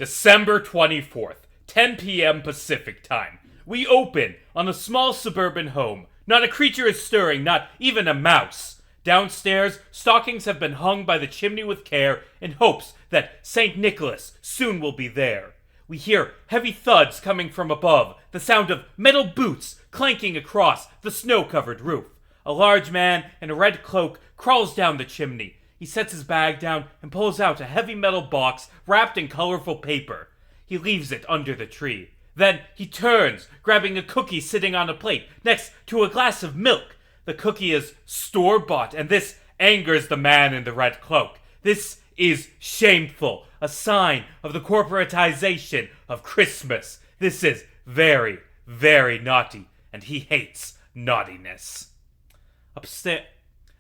December 24th, 10 p.m. Pacific Time. We open on a small suburban home. Not a creature is stirring, not even a mouse. Downstairs, stockings have been hung by the chimney with care in hopes that St. Nicholas soon will be there. We hear heavy thuds coming from above, the sound of metal boots clanking across the snow-covered roof. A large man in a red cloak crawls down the chimney. He sets his bag down and pulls out a heavy metal box wrapped in colorful paper. He leaves it under the tree. Then he turns, grabbing a cookie sitting on a plate next to a glass of milk. The cookie is store-bought, and this angers the man in the red cloak. This is shameful, a sign of the corporatization of Christmas. This is very, very naughty, and he hates naughtiness.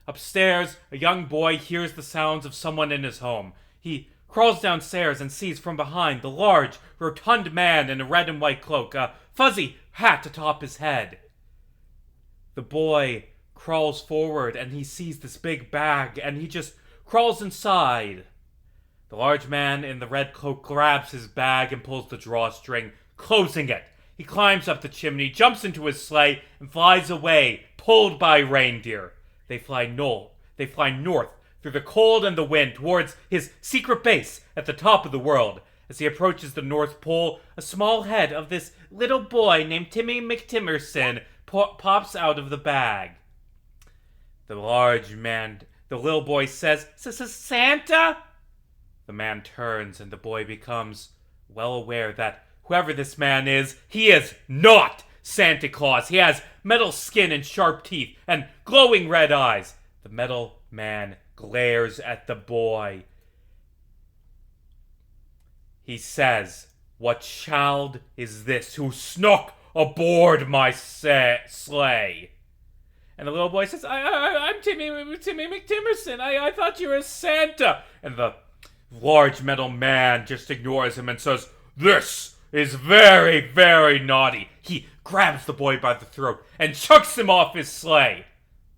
Upstairs, a young boy hears the sounds of someone in his home. He crawls downstairs and sees from behind the large, rotund man in a red and white cloak, a fuzzy hat atop his head. The boy crawls forward and he sees this big bag and he just crawls inside. The large man in the red cloak grabs his bag and pulls the drawstring, closing it. He climbs up the chimney, jumps into his sleigh, and flies away, pulled by reindeer. They fly north through the cold and the wind towards his secret base at the top of the world. As he approaches the North Pole, a small head of this little boy named Timmy McTimerson pops out of the bag. The little boy says, "Santa?" The man turns and the boy becomes well aware that whoever this man is, he is not Santa Claus. He has metal skin and sharp teeth and glowing red eyes. The metal man glares at the boy. He says, "What child is this who snuck aboard my sleigh?" And the little boy says, I'm Timmy McTimerson. I thought you were Santa." And the large metal man just ignores him and says, "This is very, very naughty." He grabs the boy by the throat and chucks him off his sleigh.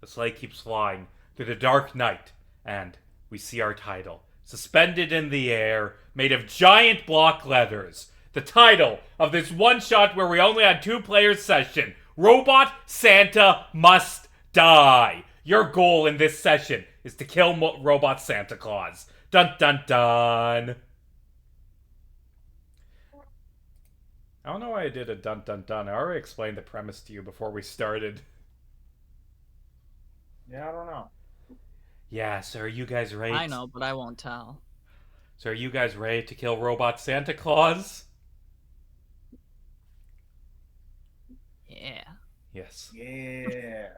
The sleigh keeps flying through the dark night, and we see our title, suspended in the air, made of giant block letters. The title of this one-shot where we only had 2-player session, Robot Santa Must Die. Your goal in this session is to kill Robot Santa Claus. Dun dun dun. I don't know why I did a dun dun dun. I already explained the premise to you before we started. Yeah, I don't know. Yeah, so are you guys ready? I know, but I won't tell. So are you guys ready to kill Robot Santa Claus? Yeah. Yes. Yeah.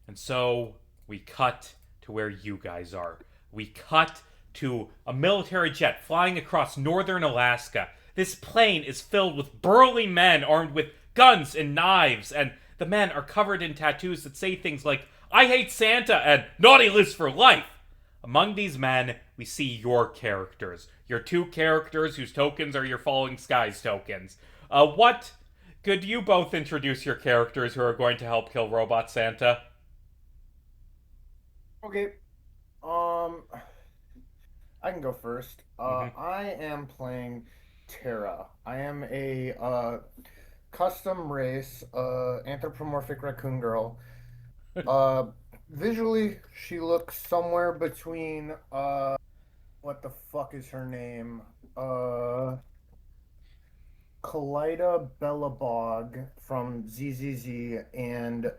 And so we cut to where you guys are. We cut to a military jet flying across northern Alaska. This plane is filled with burly men armed with guns and knives, and the men are covered in tattoos that say things like, "I hate Santa" and "Naughty lives for life." Among these men, we see your characters. Your 2 characters whose tokens are your Falling Skies tokens. Could you both introduce your characters who are going to help kill Robot Santa? Okay. I can go first. I am playing Terra. I am a custom race, anthropomorphic raccoon girl. Visually, she looks somewhere between what the fuck is her name? Kaleida Bellabog from ZZZ and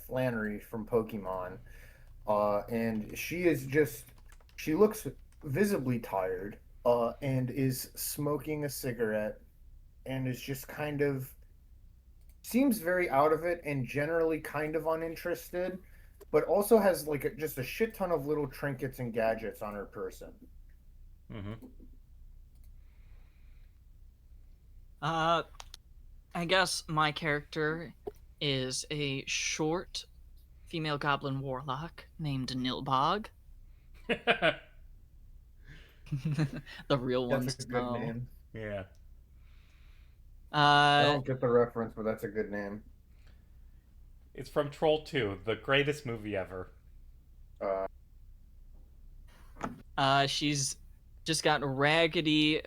Flannery from Pokemon. And she looks visibly tired, and is smoking a cigarette, and is just kind of, seems very out of it and generally kind of uninterested, but also has like just a shit ton of little trinkets and gadgets on her person. Mm-hmm. I guess my character is a short female goblin warlock named Nilbog. The real ones That's a good know. name. Yeah. I don't get the reference, but that's a good name. It's from Troll 2, the greatest movie ever. She's just got raggedy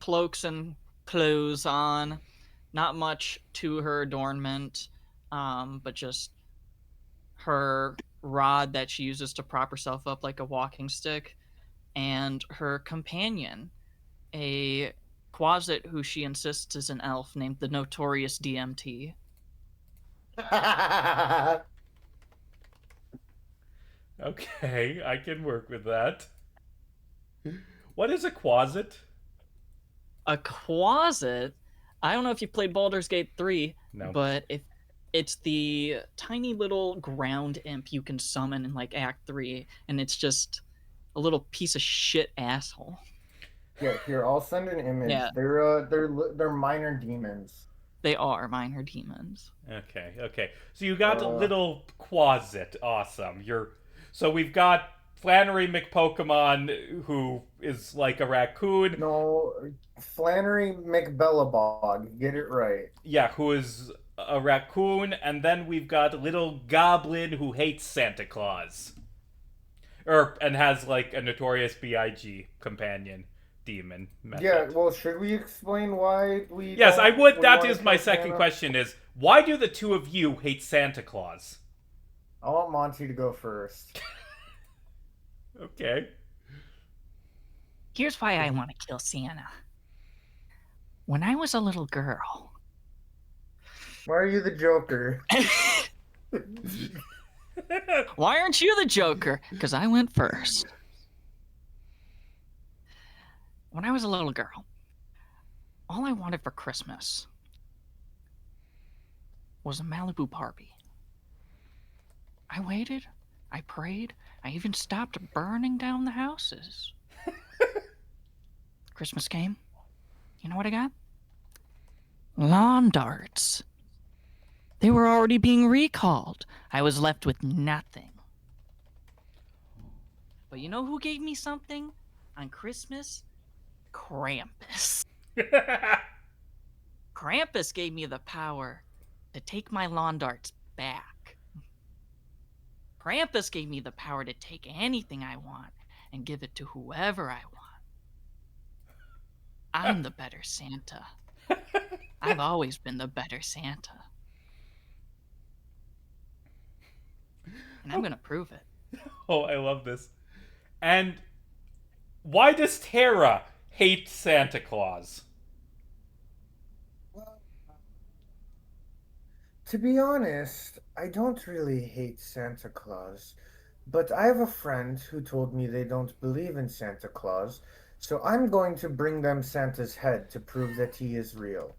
cloaks and clothes on. Not much to her adornment, but just her rod that she uses to prop herself up like a walking stick, and her companion, a Quasit who she insists is an elf named the Notorious DMT. Okay, I can work with that. What is a quasit? A Quasit, I don't know if you played Baldur's Gate 3, No. but if it's the tiny little ground imp you can summon in like Act 3, and it's just a little piece of shit asshole. Yeah, here I'll send an image. Yeah. They're minor demons. They are minor demons. Okay. So you got a little quasit. Awesome. So we've got Flannery McPokemon, who is like a raccoon. No, Flannery McBellabog. Get it right. Yeah, who is a raccoon, and then we've got a little goblin who hates Santa Claus. And has like a notorious BIG companion demon method. Yeah, well, should we explain why we Yes, I would. we That wanna is my kill second Santa? question is, why do the two of you hate Santa Claus? I want Monty to go first. Okay. Here's why I want to kill Santa. When I was a little girl. Why are you the Joker? Why aren't you the Joker? Because I went first. When I was a little girl, all I wanted for Christmas was a Malibu Barbie. I waited, I prayed, I even stopped burning down the houses. Christmas came. You know what I got? Lawn darts. They were already being recalled. I was left with nothing. But you know who gave me something on Christmas? Krampus. Krampus gave me the power to take my lawn darts back. Krampus gave me the power to take anything I want and give it to whoever I want. I'm the better Santa. I've always been the better Santa. And I'm gonna prove it. Oh, I love this. And why does Tara hate Santa Claus? To be honest, I don't really hate Santa Claus, but I have a friend who told me they don't believe in Santa Claus, so I'm going to bring them Santa's head to prove that he is real.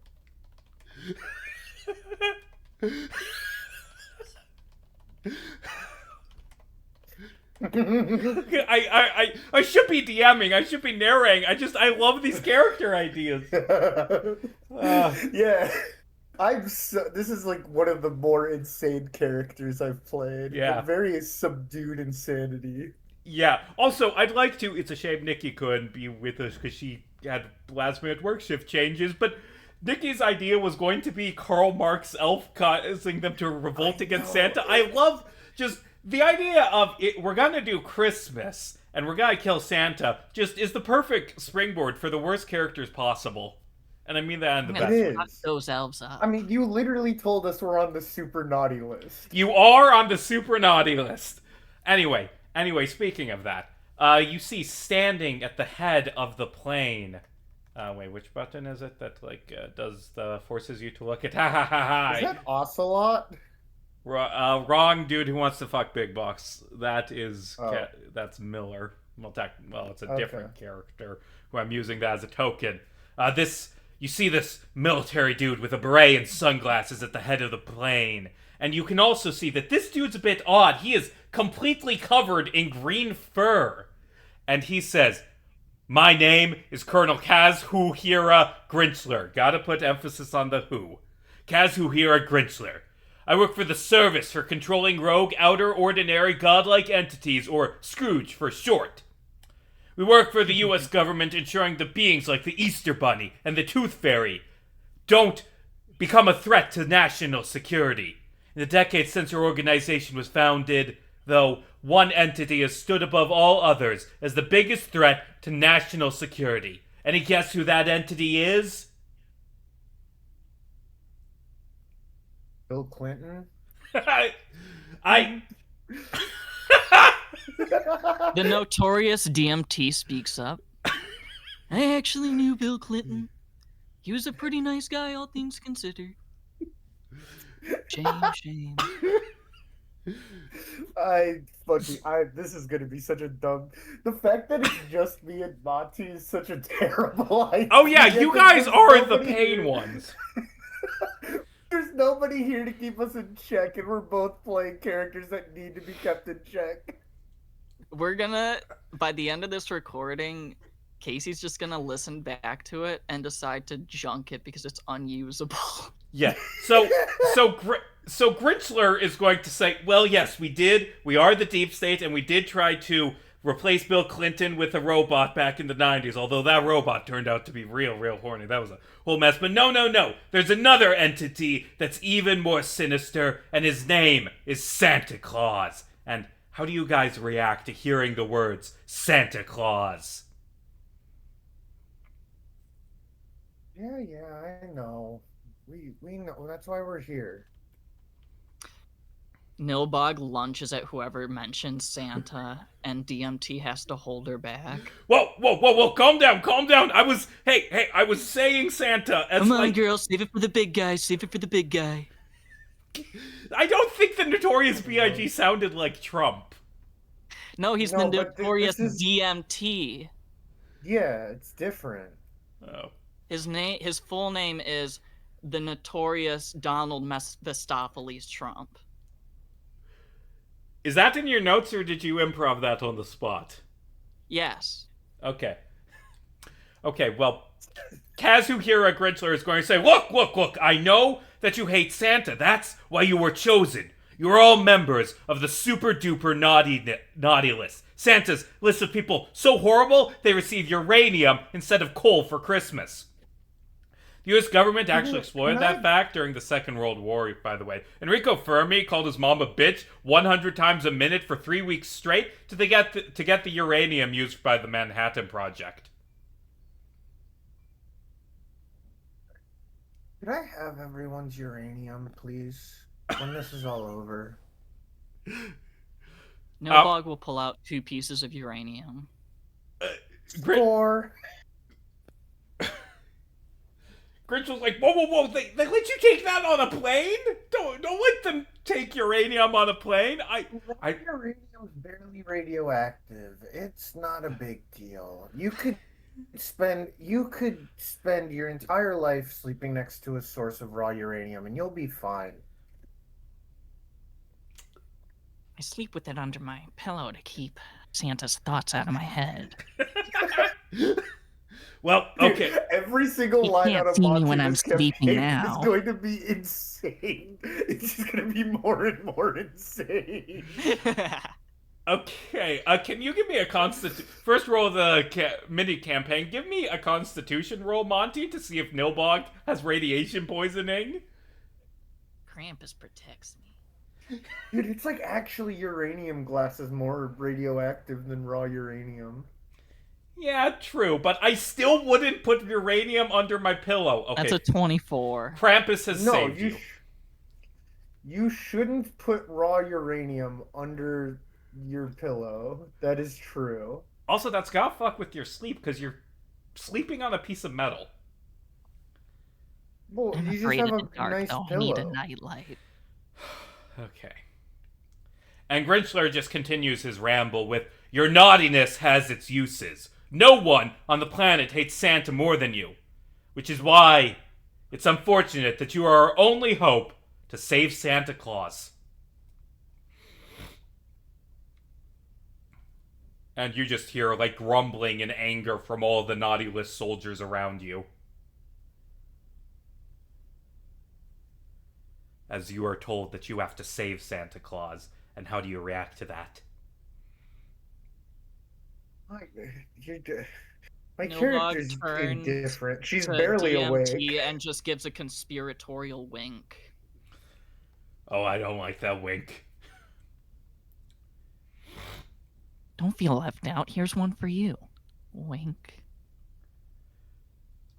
I should be DMing. I should be narrating. I love these character ideas. Yeah. This is like one of the more insane characters I've played. Yeah. Very subdued insanity. Yeah. Also, I'd like to. It's a shame Nikki couldn't be with us because she had last-minute work shift changes. But Nikki's idea was going to be Karl Marx elf causing them to revolt against Santa. I love just the idea of it. We're gonna do Christmas and we're gonna kill Santa. Just is the perfect springboard for the worst characters possible. And I mean that in the best way. Fuck those elves up. I mean, you literally told us we're on the super naughty list. You are on the super naughty list. Anyway, speaking of that, you see standing at the head of the plane. Wait, which button is it that forces you to look at? Ha ha ha ha. Is that Ocelot? Wrong dude who wants to fuck Big Box. That is that's Miller. Well, it's a different character who I'm using that as a token. You see this military dude with a beret and sunglasses at the head of the plane. And you can also see that this dude's a bit odd. He is completely covered in green fur. And he says, "My name is Colonel Kazuhira Grinchler." Gotta put emphasis on the who. Kazuhira Grinchler. I work for the Service for Controlling Rogue, Outer, Ordinary, Godlike Entities, or Scrooge for short. We work for the U.S. government ensuring the beings like the Easter Bunny and the Tooth Fairy don't become a threat to national security. In the decades since our organization was founded, though, one entity has stood above all others as the biggest threat to national security, Any guess who that entity is? Bill Clinton. I The notorious DMT speaks up. I actually knew Bill Clinton. He was a pretty nice guy, all things considered. Shame. This is gonna be such a dumb. The fact that it's just me and Monty is such a terrible idea. Oh yeah, you guys There's are the nobody pain here. ones. There's nobody here to keep us in check, and we're both playing characters that need to be kept in check. We're gonna, by the end of this recording, Casey's just gonna listen back to it and decide to junk it because it's unusable. Yeah. So Grinchler is going to say, well, yes, we did. We are the deep state, and we did try to replace Bill Clinton with a robot back in the 90s, although that robot turned out to be real horny. That was a whole mess. But no. There's another entity that's even more sinister, and his name is Santa Claus. And how do you guys react to hearing the words Santa Claus? Yeah, I know. We know. That's why we're here. Nilbog lunges at whoever mentions Santa, and DMT has to hold her back. Whoa, calm down. I was saying Santa as Come on, like, girl, save it for the big guy, I don't think the Notorious B.I.G. sounded like Trump. No, he's No, the but notorious this is- DMT. Yeah, it's different. Oh. His full name is the notorious Donald Mephistofeles Trump. Is that in your notes, or did you improv that on the spot? Yes. Okay, well, Kazuhira Grinchler is going to say, Look, I know that you hate Santa. That's why you were chosen. You're all members of the super duper naughty list. Santa's list of people so horrible, they receive uranium instead of coal for Christmas. The U.S. government actually exploited that fact during the Second World War, by the way. Enrico Fermi called his mom a bitch 100 times a minute for 3 weeks straight to get the uranium used by the Manhattan Project. Could I have everyone's uranium, please? When this is all over. Nilbog will pull out 2 pieces of uranium. Score! Grinch was like, whoa, they let you take that on a plane? Don't let them take uranium on a plane. Uranium's barely radioactive. It's not a big deal. You could spend your entire life sleeping next to a source of raw uranium and you'll be fine. I sleep with it under my pillow to keep Santa's thoughts out of my head. Well, okay. Dude, every single You line can't out of see me Monty when I'm this sleeping campaign now. is going to be insane. It's just going to be more and more insane. Okay, can you give me a first roll of the mini campaign? Give me a Constitution roll, Monty, to see if Nilbog has radiation poisoning. Krampus protects me. Dude, it's like actually uranium glass is more radioactive than raw uranium. Yeah, true, but I still wouldn't put uranium under my pillow. Okay. That's a 24. Krampus has saved you. You shouldn't put raw uranium under your pillow. That is true. Also, that's gotta fuck with your sleep, because you're sleeping on a piece of metal. Well, I'm you just afraid have of a the dark, nice though. pillow. I need a nightlight. Okay. And Grinchler just continues his ramble with, your naughtiness has its uses. No one on the planet hates Santa more than you. Which is why it's unfortunate that you are our only hope to save Santa Claus. And you just hear, like, grumbling and anger from all the naughty list soldiers around you. As you are told that you have to save Santa Claus. And how do you react to that? My Nilbog character's turns indifferent. She's to barely DMT awake. and just gives a conspiratorial wink. Oh, I don't like that wink. Don't feel left out. Here's one for you. Wink.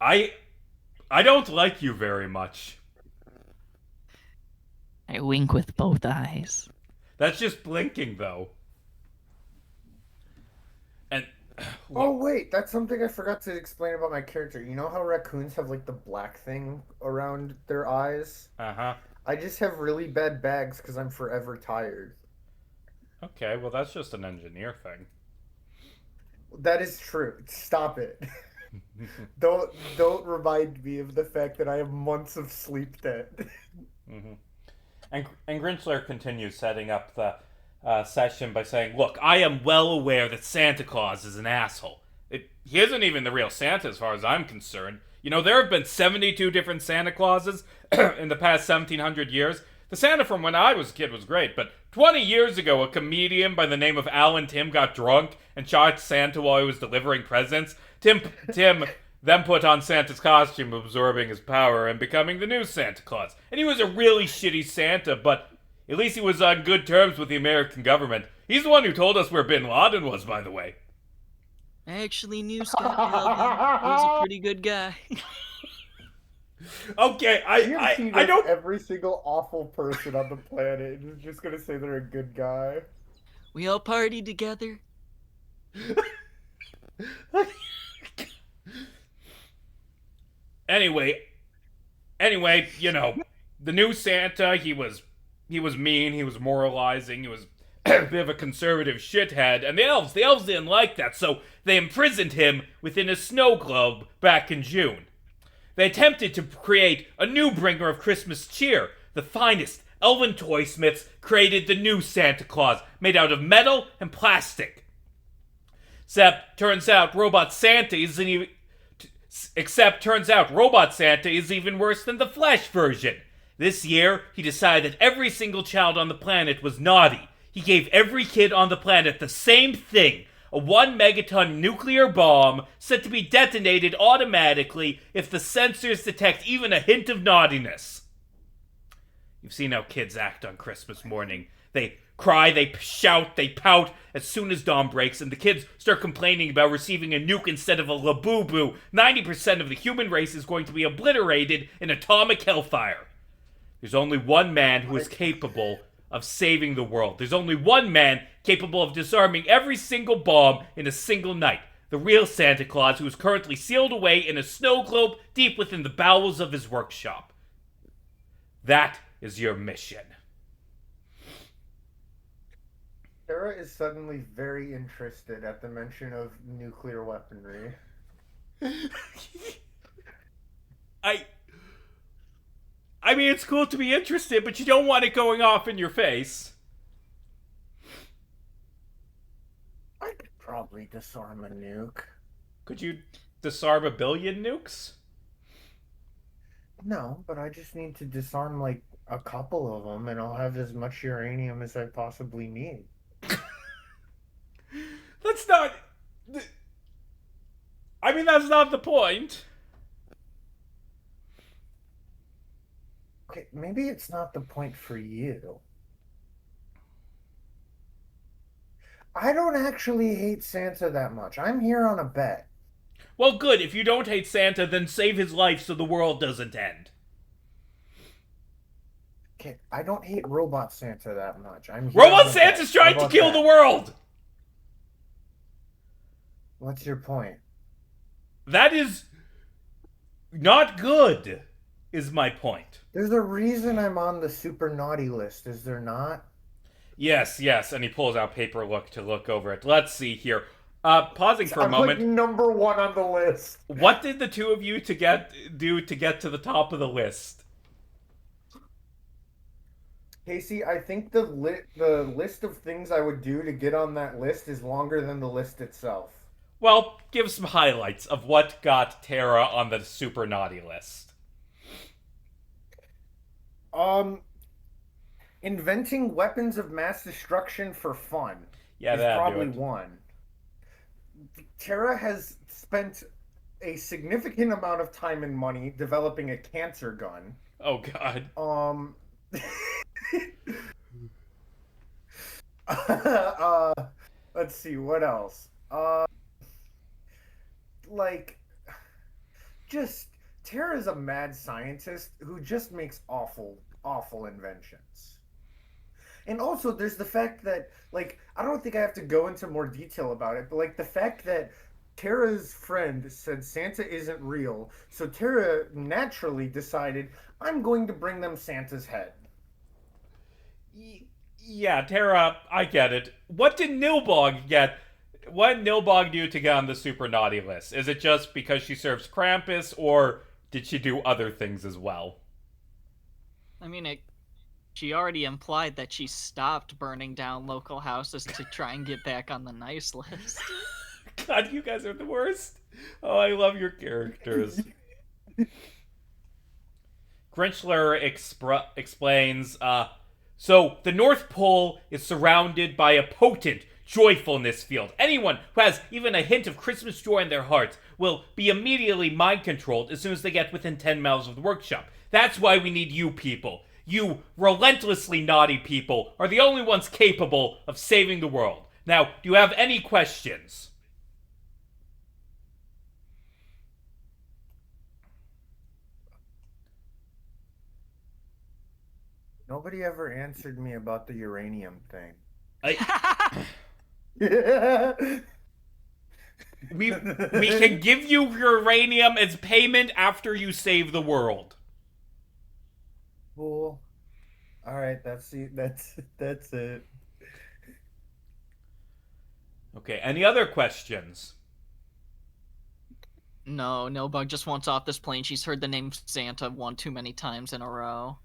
I I don't like you very much. I wink with both eyes. That's just blinking though. And Oh look, wait, that's something I forgot to explain about my character. You know how raccoons have like the black thing around their eyes? uh-huh. I just have really bad bags because I'm forever tired. Okay, well that's just an engineer thing. That is true. Stop it. Don't remind me of the fact that I have months of sleep debt. Mm-hmm. And Grinchler continues setting up the session by saying, "Look, I am well aware that Santa Claus is an asshole. He isn't even the real Santa as far as I'm concerned. You know, there have been 72 different Santa Clauses in the past 1700 years. The Santa from when I was a kid was great, but 20 years ago, a comedian by the name of Alan Tim got drunk and shot Santa while he was delivering presents. Tim then put on Santa's costume, absorbing his power and becoming the new Santa Claus. And he was a really shitty Santa, but at least he was on good terms with the American government. He's the one who told us where Bin Laden was, by the way." I actually knew Scott Pilgrim. He was a pretty good guy. Okay, I GMT don't. every single awful person on the planet and is just gonna say they're a good guy. We all partied together. anyway, anyway, you know, the new Santa, he was mean, he was moralizing, he was a bit of a conservative shithead, and the elves didn't like that, so they imprisoned him within a snow globe back in June. They attempted to create a new bringer of Christmas cheer. The finest elven toy smiths created the new Santa Claus, made out of metal and plastic. Except turns out Robot Santa is even worse than the Flash version. This year, he decided that every single child on the planet was naughty. He gave every kid on the planet the same thing: a 1 megaton nuclear bomb set to be detonated automatically if the sensors detect even a hint of naughtiness. You've seen how kids act on Christmas morning. They cry, they shout, they pout as soon as dawn breaks, and the kids start complaining about receiving a nuke instead of a Labubu. 90% of the human race is going to be obliterated in atomic hellfire. There's only one man who is capable of saving the world. There's only one man capable of disarming every single bomb in a single night. The real Santa Claus, who is currently sealed away in a snow globe deep within the bowels of his workshop. That is your mission. Sarah is suddenly very interested at the mention of nuclear weaponry. I mean, it's cool to be interested, but you don't want it going off in your face. I could probably disarm a nuke. Could you disarm 1 billion nukes? No, but I just need to disarm like a couple of them and I'll have as much uranium as I possibly need. That's not. I mean, that's not the point. Okay, maybe it's not the point for you. I don't actually hate Santa that much. I'm here on a bet. Well, good. If you don't hate Santa, then save his life so the world doesn't end. Okay, I don't hate Robot Santa that much. I'm here on Robot a Santa's bet. trying How to about kill that? the world! What's your point? That is not good, is my point. There's a reason I'm on the super naughty list, is there not? Yes, and he pulls out paper to look over it. Let's see here. Pausing for a I'm moment. like number one on the list. What did the two of you do to get to the top of the list? Casey, I think the list of things I would do to get on that list is longer than the list itself. Well, give some highlights of what got Tara on the super naughty list. Inventing weapons of mass destruction for fun Yeah, is that'd probably do it. one. Tara has spent a significant amount of time and money developing a cancer gun. Oh God. Let's see what else. Like Tara's a mad scientist who just makes awful inventions. And also, there's the fact that, like, I don't think I have to go into more detail about it, but, like, the fact that Tara's friend said Santa isn't real, so Tara naturally decided, I'm going to bring them Santa's head. Yeah, Tara, I get it. What did Nilbog get? What did Nilbog do to get on the super naughty list? Is it just because she serves Krampus, or did she do other things as well? I mean, she already implied that she stopped burning down local houses to try and get back on the nice list. God, you guys are the worst. Oh, I love your characters. Grinchler explains, so the North Pole is surrounded by a potent joyfulness field. Anyone who has even a hint of Christmas joy in their hearts will be immediately mind controlled as soon as they get within 10 miles of the workshop. That's why we need you people. You relentlessly naughty people are the only ones capable of saving the world. Now, do you have any questions? Nobody ever answered me about the uranium thing. We can give you uranium as payment after you save the world. Cool. All right, that's it. Okay, any other questions? No, Nilbug just wants off this plane. She's heard the name Santa one too many times in a row.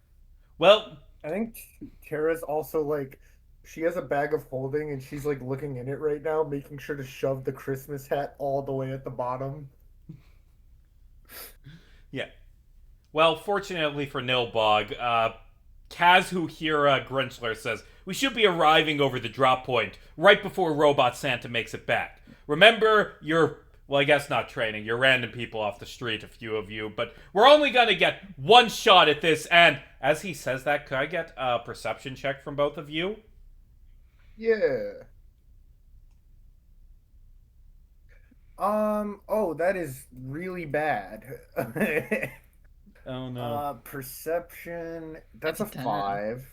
Well, I think Tara's also like, she has a bag of holding and she's like looking in it right now, making sure to shove the Christmas hat all the way at the bottom. yeah. Well, fortunately for Nilbog, Kazuhira Grinchler says, we should be arriving over the drop point right before Robot Santa makes it back. Remember well, I guess not training, you're random people off the street, a few of you, but we're only gonna get one shot at this, and as he says that, could I get a perception check from both of you? Yeah. Oh, that is really bad. Oh no. Perception, that's a That's a 10. 5.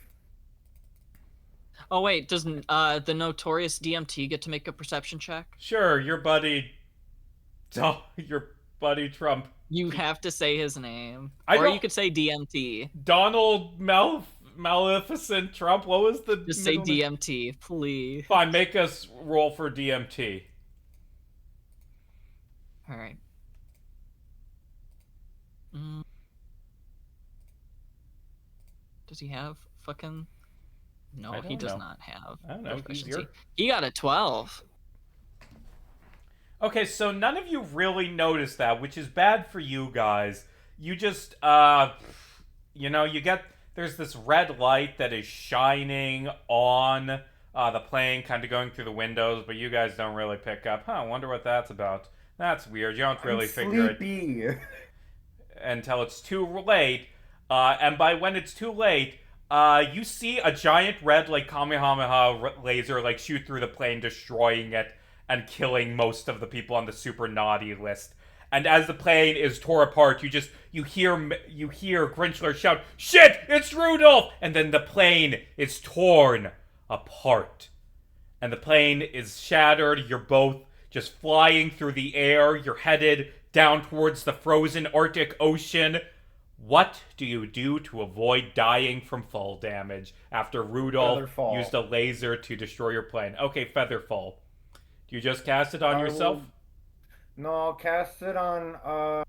Oh wait, doesn't the notorious DMT get to make a perception check? Sure, your buddy Trump. You have to say his name, I or don't- you could say DMT. Donald Maleficent Trump, what was the Just say middle name? DMT, please. Fine, make us roll for DMT. All right. Does he have fucking? No, I he don't does know. not have I don't know, he's proficiency. He got a 12. Okay, so none of you really noticed that, which is bad for you guys. You just, there's this red light that is shining on the plane, kind of going through the windows, but you guys don't really pick up. I wonder what that's about. That's weird. You don't really figure it until it's too late. And by when it's too late, you see a giant red, like, Kamehameha laser, like, shoot through the plane, destroying it and killing most of the people on the super naughty list. And as the plane is tore apart, you hear Grinchler shout, "Shit! It's Rudolph!" And then the plane is torn apart. And the plane is shattered. You're both just flying through the air. You're headed down towards the frozen Arctic Ocean. What do you do to avoid dying from fall damage after Rudolph Featherfall. used a laser to destroy your plane? Okay, Featherfall. Do you just cast it on yourself? No, I'll cast it on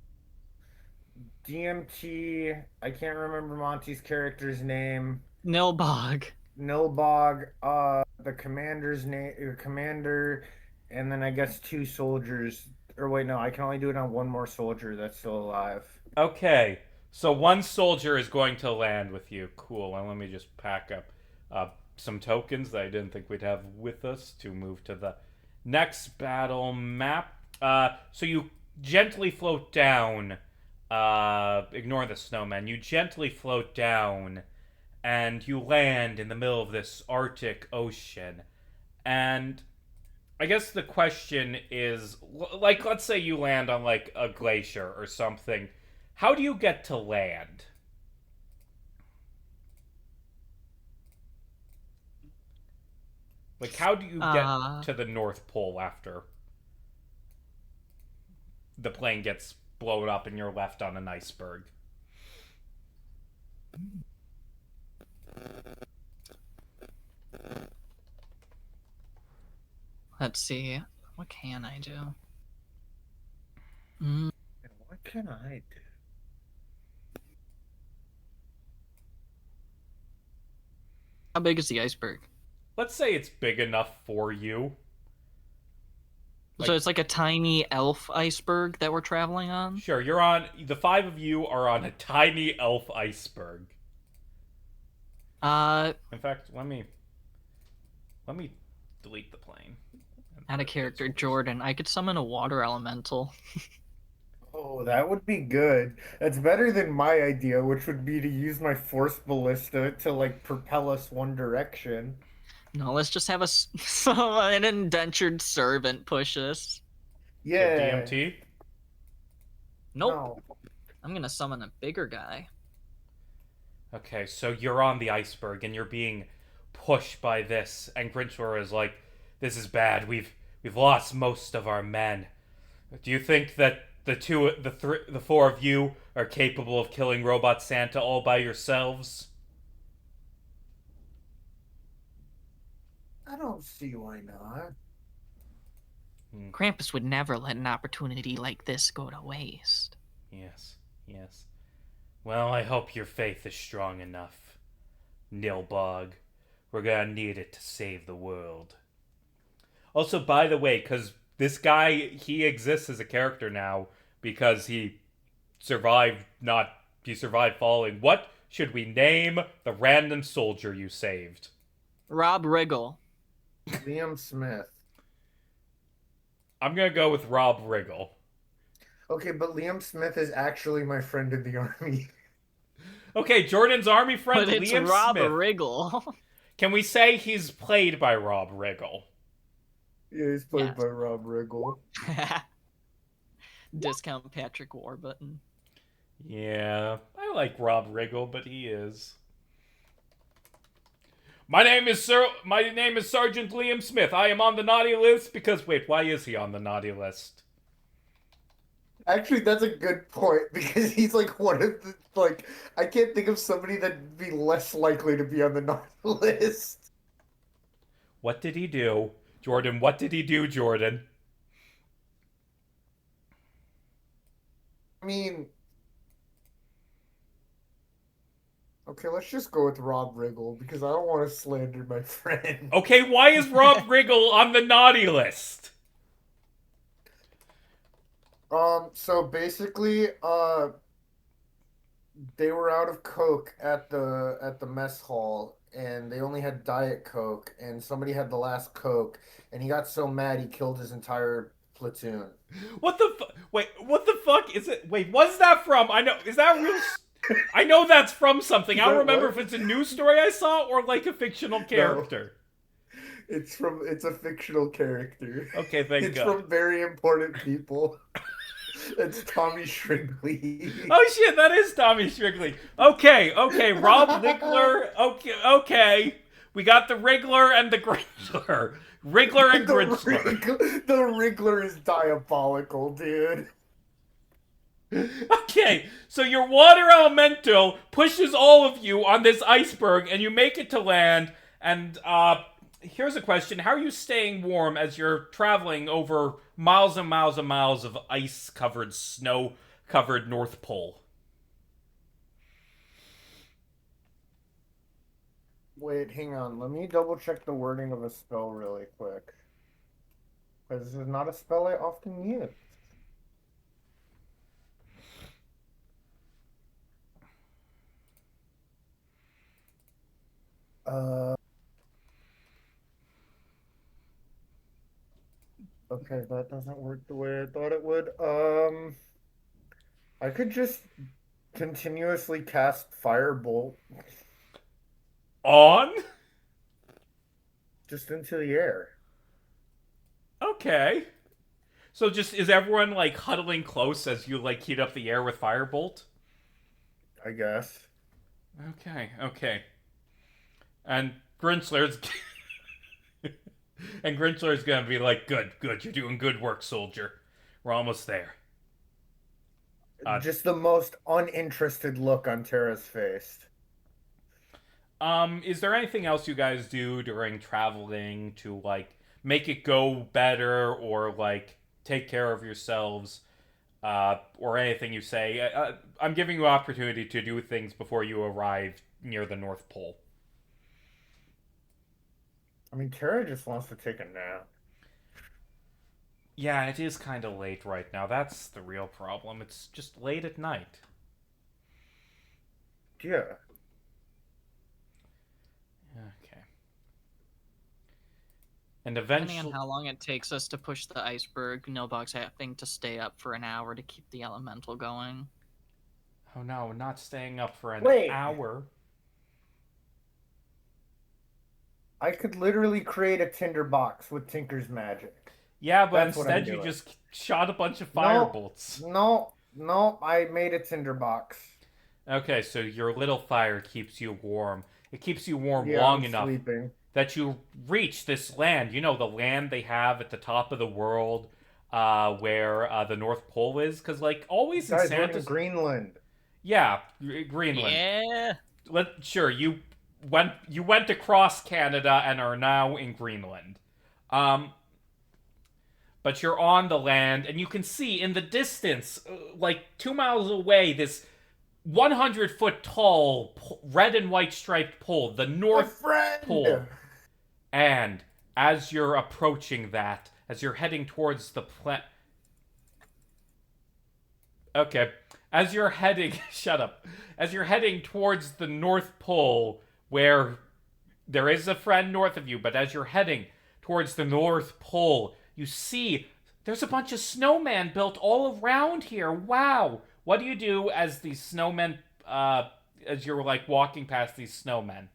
DMT. I can't remember Monty's character's name. Nilbog. Nilbog, the commander's name, commander, and then I guess 2 soldiers. Or wait, no, I can only do it on 1 more soldier that's still alive. Okay, so 1 soldier is going to land with you. Cool, and let me just pack up some tokens that I didn't think we'd have with us to move to the next battle map. So you gently float down. Ignore the snowman. You gently float down, and you land in the middle of this Arctic Ocean. And I guess the question is, like, let's say you land on like a glacier or something. How do you get to land? Like, how do you get Uh, to the North Pole after the plane gets blown up and you're left on an iceberg? let's see. What can I do? Mm, What can I do? how big is the iceberg? Let's say it's big enough for you. So Like, it's like a tiny elf iceberg that we're traveling on? sure, you're on. The five of you are on a tiny elf iceberg. Uh, In fact, let me delete the plane. Add a character, Jordan. I could summon a water elemental. Oh, that would be good. That's better than my idea, which would be to use my force ballista to like propel us one direction. No, let's just have an indentured servant push us. Do you have Yeah. DMT? Nope. No. I'm gonna summon a bigger guy. Okay, so you're on the iceberg and you're being pushed by this, and Grinchor is like, "This is bad. We've lost most of our men. Do you think that the four of you are capable of killing Robot Santa all by yourselves?" I don't see why not. Krampus would never let an opportunity like this go to waste. Yes, yes. Well, I hope your faith is strong enough, Nilbog. We're gonna need it to save the world. Also, by the way, because this guy, he exists as a character now because he survived falling. What should we name the random soldier you saved? Rob Riggle. Liam Smith. I'm gonna go with Rob Riggle. Okay, but Liam Smith is actually my friend in the army. Okay, Jordan's army friend But it's Liam Rob Smith. Riggle. Can we say he's played by Rob Riggle? Yeah, he's played Yes. by Rob Riggle. Discount Patrick Warburton. Yeah, I like Rob Riggle, but he is. My name is Sergeant Liam Smith. I am on the naughty list because wait, why is he on the naughty list? Actually, that's a good point because he's like one of the like I can't think of somebody that'd be less likely to be on the naughty list. What did he do? Jordan, what did he do, Jordan? I mean, okay, let's just go with Rob Riggle because I don't want to slander my friend. Okay, why is Rob Riggle on the naughty list? So basically, they were out of Coke at the mess hall, and they only had Diet Coke, and somebody had the last Coke, and he got so mad he killed his entire platoon. What the wait, what the fuck is it? Wait, what's that from? I know, is that real? I know that's from something. I don't remember if it's a news story I saw or like a fictional character. It's a fictional character. Okay, thank It's God. from Very Important People. It's Tommy Shrigley. Oh shit, that is Tommy Shrigley. Okay, Rob Wigler. Okay. We got the Wriggler and the Grinchler. Wriggler and Grinchler. The Wriggler is diabolical, dude. Okay, so your water elemental pushes all of you on this iceberg and you make it to land. And here's a question. How are you staying warm as you're traveling over miles and miles and miles of ice-covered, snow-covered North Pole? Wait, hang on. Let me double check the wording of a spell really quick. Because this is not a spell I often use. Uh, okay, that doesn't work the way I thought it would. I could just continuously cast Firebolt On? just into the air. Okay. So just is everyone like huddling close as you like heat up the air with firebolt? I guess. Okay, okay. And Grinchler's and Grinchler's gonna be like, good, good, you're doing good work, soldier. We're almost there. Uh, Just the most uninterested look on Tara's face. is there anything else you guys do during traveling to like make it go better or like take care of yourselves? Or anything you say. I'm giving you opportunity to do things before you arrive near the North Pole. I mean, Tara just wants to take a nap. Yeah, it is kind of late right now. That's the real problem. It's just late at night. Yeah. Okay. And Depending on eventually. how long it takes us to push the iceberg, Nilbog's having to stay up for an hour to keep the elemental going. Oh no, not staying up for an Wait, hour. I could literally create a tinder box with Tinker's magic. Yeah, but That's what I'm instead you doing. just shot a bunch of No, firebolts. no, I made a tinder box. Okay, so your little fire keeps you warm. It keeps you warm Yeah, I'm long enough sleeping. that you reach this land. You know, the land they have at the top of the world where the North Pole is? Because, like, always in Guys, we're in Santa's. Greenland. Yeah, Greenland. Yeah. Sure, you went across Canada and are now in Greenland. Um, but you're on the land, and you can see in the distance, like 2 miles away, this 100-foot tall red and white striped pole, the My North Pole. friend! And as you're approaching that, as you're heading towards the Okay. As you're heading shut up. As you're heading towards the North Pole, where there is a friend north of you, but as you're heading towards the North Pole, you see there's a bunch of snowmen built all around here. Wow. What do you do as these snowmen as you're like walking past these snowmen?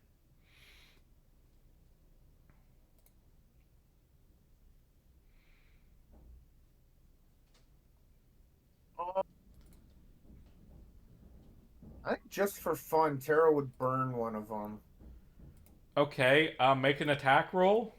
I think just for fun, Tara would burn one of them. Okay, make an attack roll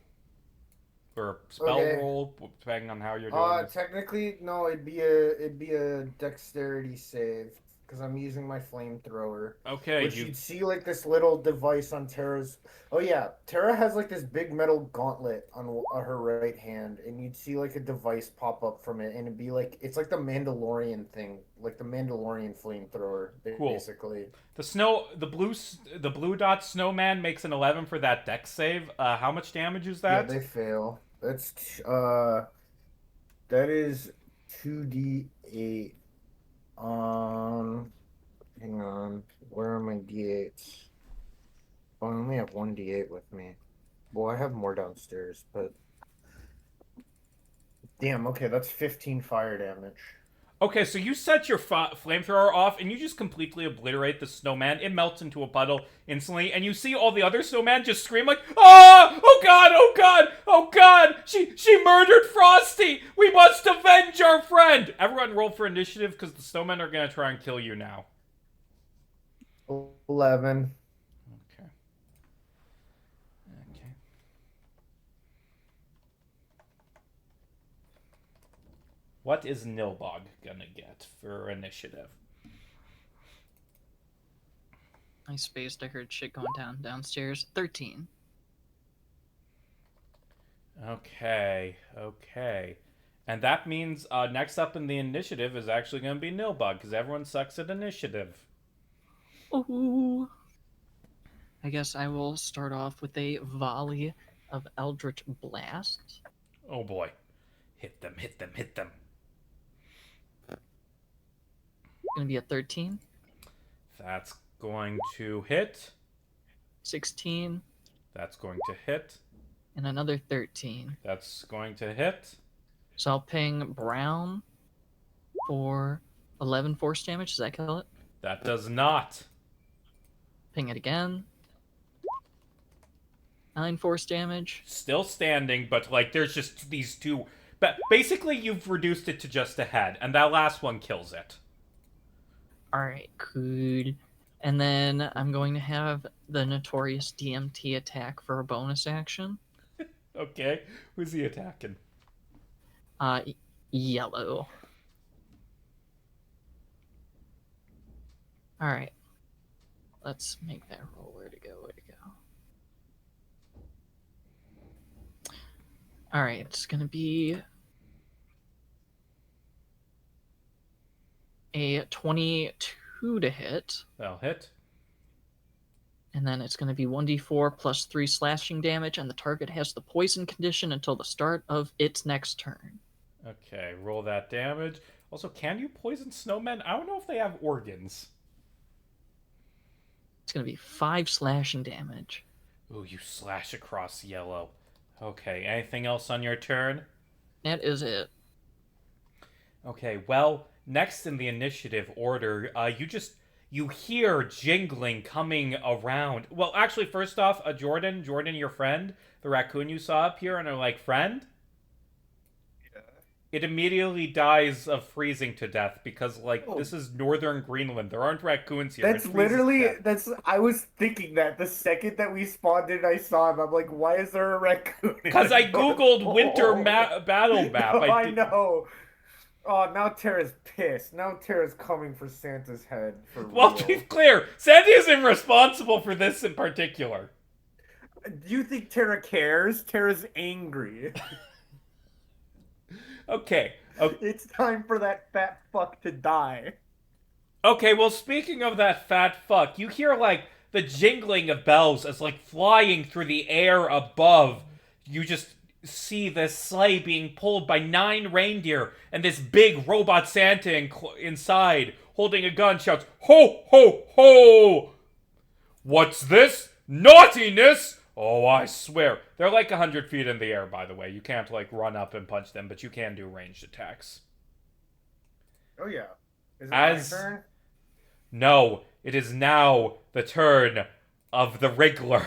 or spell Okay. roll, depending on how you're doing this. Technically, no, it'd be a dexterity save because I'm using my flamethrower. Okay, Which you'd see like this little device on Tara's. Oh yeah, Tara has like this big metal gauntlet on her right hand, and you'd see like a device pop up from it, and it'd be like it's like the Mandalorian thing, like the Mandalorian flamethrower, Cool. basically. The blue dot snowman makes an 11 for that dex save. How much damage is Yeah, that? they fail. That is 2d8. Hang on. Where are my d8s? Oh, I only have one d8 with me. Well, I have more downstairs, but damn, okay, that's 15 fire damage. Okay, so you set your flamethrower off and you just completely obliterate the snowman. It melts into a puddle instantly, and you see all the other snowmen just scream like, "Ah! Oh god! Oh god! Oh god! She murdered Frosty! We must avenge our friend!" Everyone roll for initiative because the snowmen are gonna try and kill you now. 11. Okay. Okay. What is Nilbog gonna get for initiative? I spaced. I heard shit going down downstairs. 13. Okay, okay. And that means next up in the initiative is actually going to be Nilbug, because everyone sucks at initiative. Ooh. I guess I will start off with a volley of Eldritch Blast. Oh boy. Hit them, hit them, hit them. Gonna be a 13, That's going to hit. 16, That's going to hit. and another 13. That's going to hit. So I'll ping Brown for 11 force damage. Does that kill it? That does not. Ping it again. 9 force damage. Still standing, but like there's just these two Basically, you've reduced it to just a head, and that last one kills it. Alright, cool. And then I'm going to have the notorious DMT attack for a bonus action. Okay, who's he attacking? Yellow. Alright. Let's make that roll. Where to go? Alright, it's gonna be a 22 to hit. That'll hit. And then it's going to be 1d4 plus 3 slashing damage, and the target has the poison condition until the start of its next turn. Okay, roll that damage. Also, can you poison snowmen? I don't know if they have organs. It's going to be 5 slashing damage. Ooh, you slash across yellow. Okay, anything else on your turn? That is it. Okay, well, next in the initiative order, you hear jingling coming around. Well, actually, first off, Jordan, your friend, the raccoon you saw up here, and are like, friend? Yeah. It immediately dies of freezing to death because, like, Oh. this is northern Greenland. There aren't raccoons here. That's It freezes to literally death. I was thinking that the second that we spawned in, I saw him. I'm like, why is there a raccoon? Because I googled winter battle map. No, I did- know. Oh, now Tara's pissed. Now Tara's coming for Santa's head for Well, to be real. clear, Sandy isn't responsible for this in particular. Do you think Tara cares? Tara's angry. Okay. It's time for that fat fuck to die. Okay, well, speaking of that fat fuck, you hear, like, the jingling of bells as, like, flying through the air above. You just see this sleigh being pulled by 9 reindeer, and this big robot Santa inside, holding a gun, shouts, "Ho, ho, ho! What's this? Naughtiness! Oh, I swear." They're like 100 feet in the air, by the way. You can't, like, run up and punch them, but you can do ranged attacks. Oh yeah. Is it As- my turn? No, it is now the turn of the Wriggler.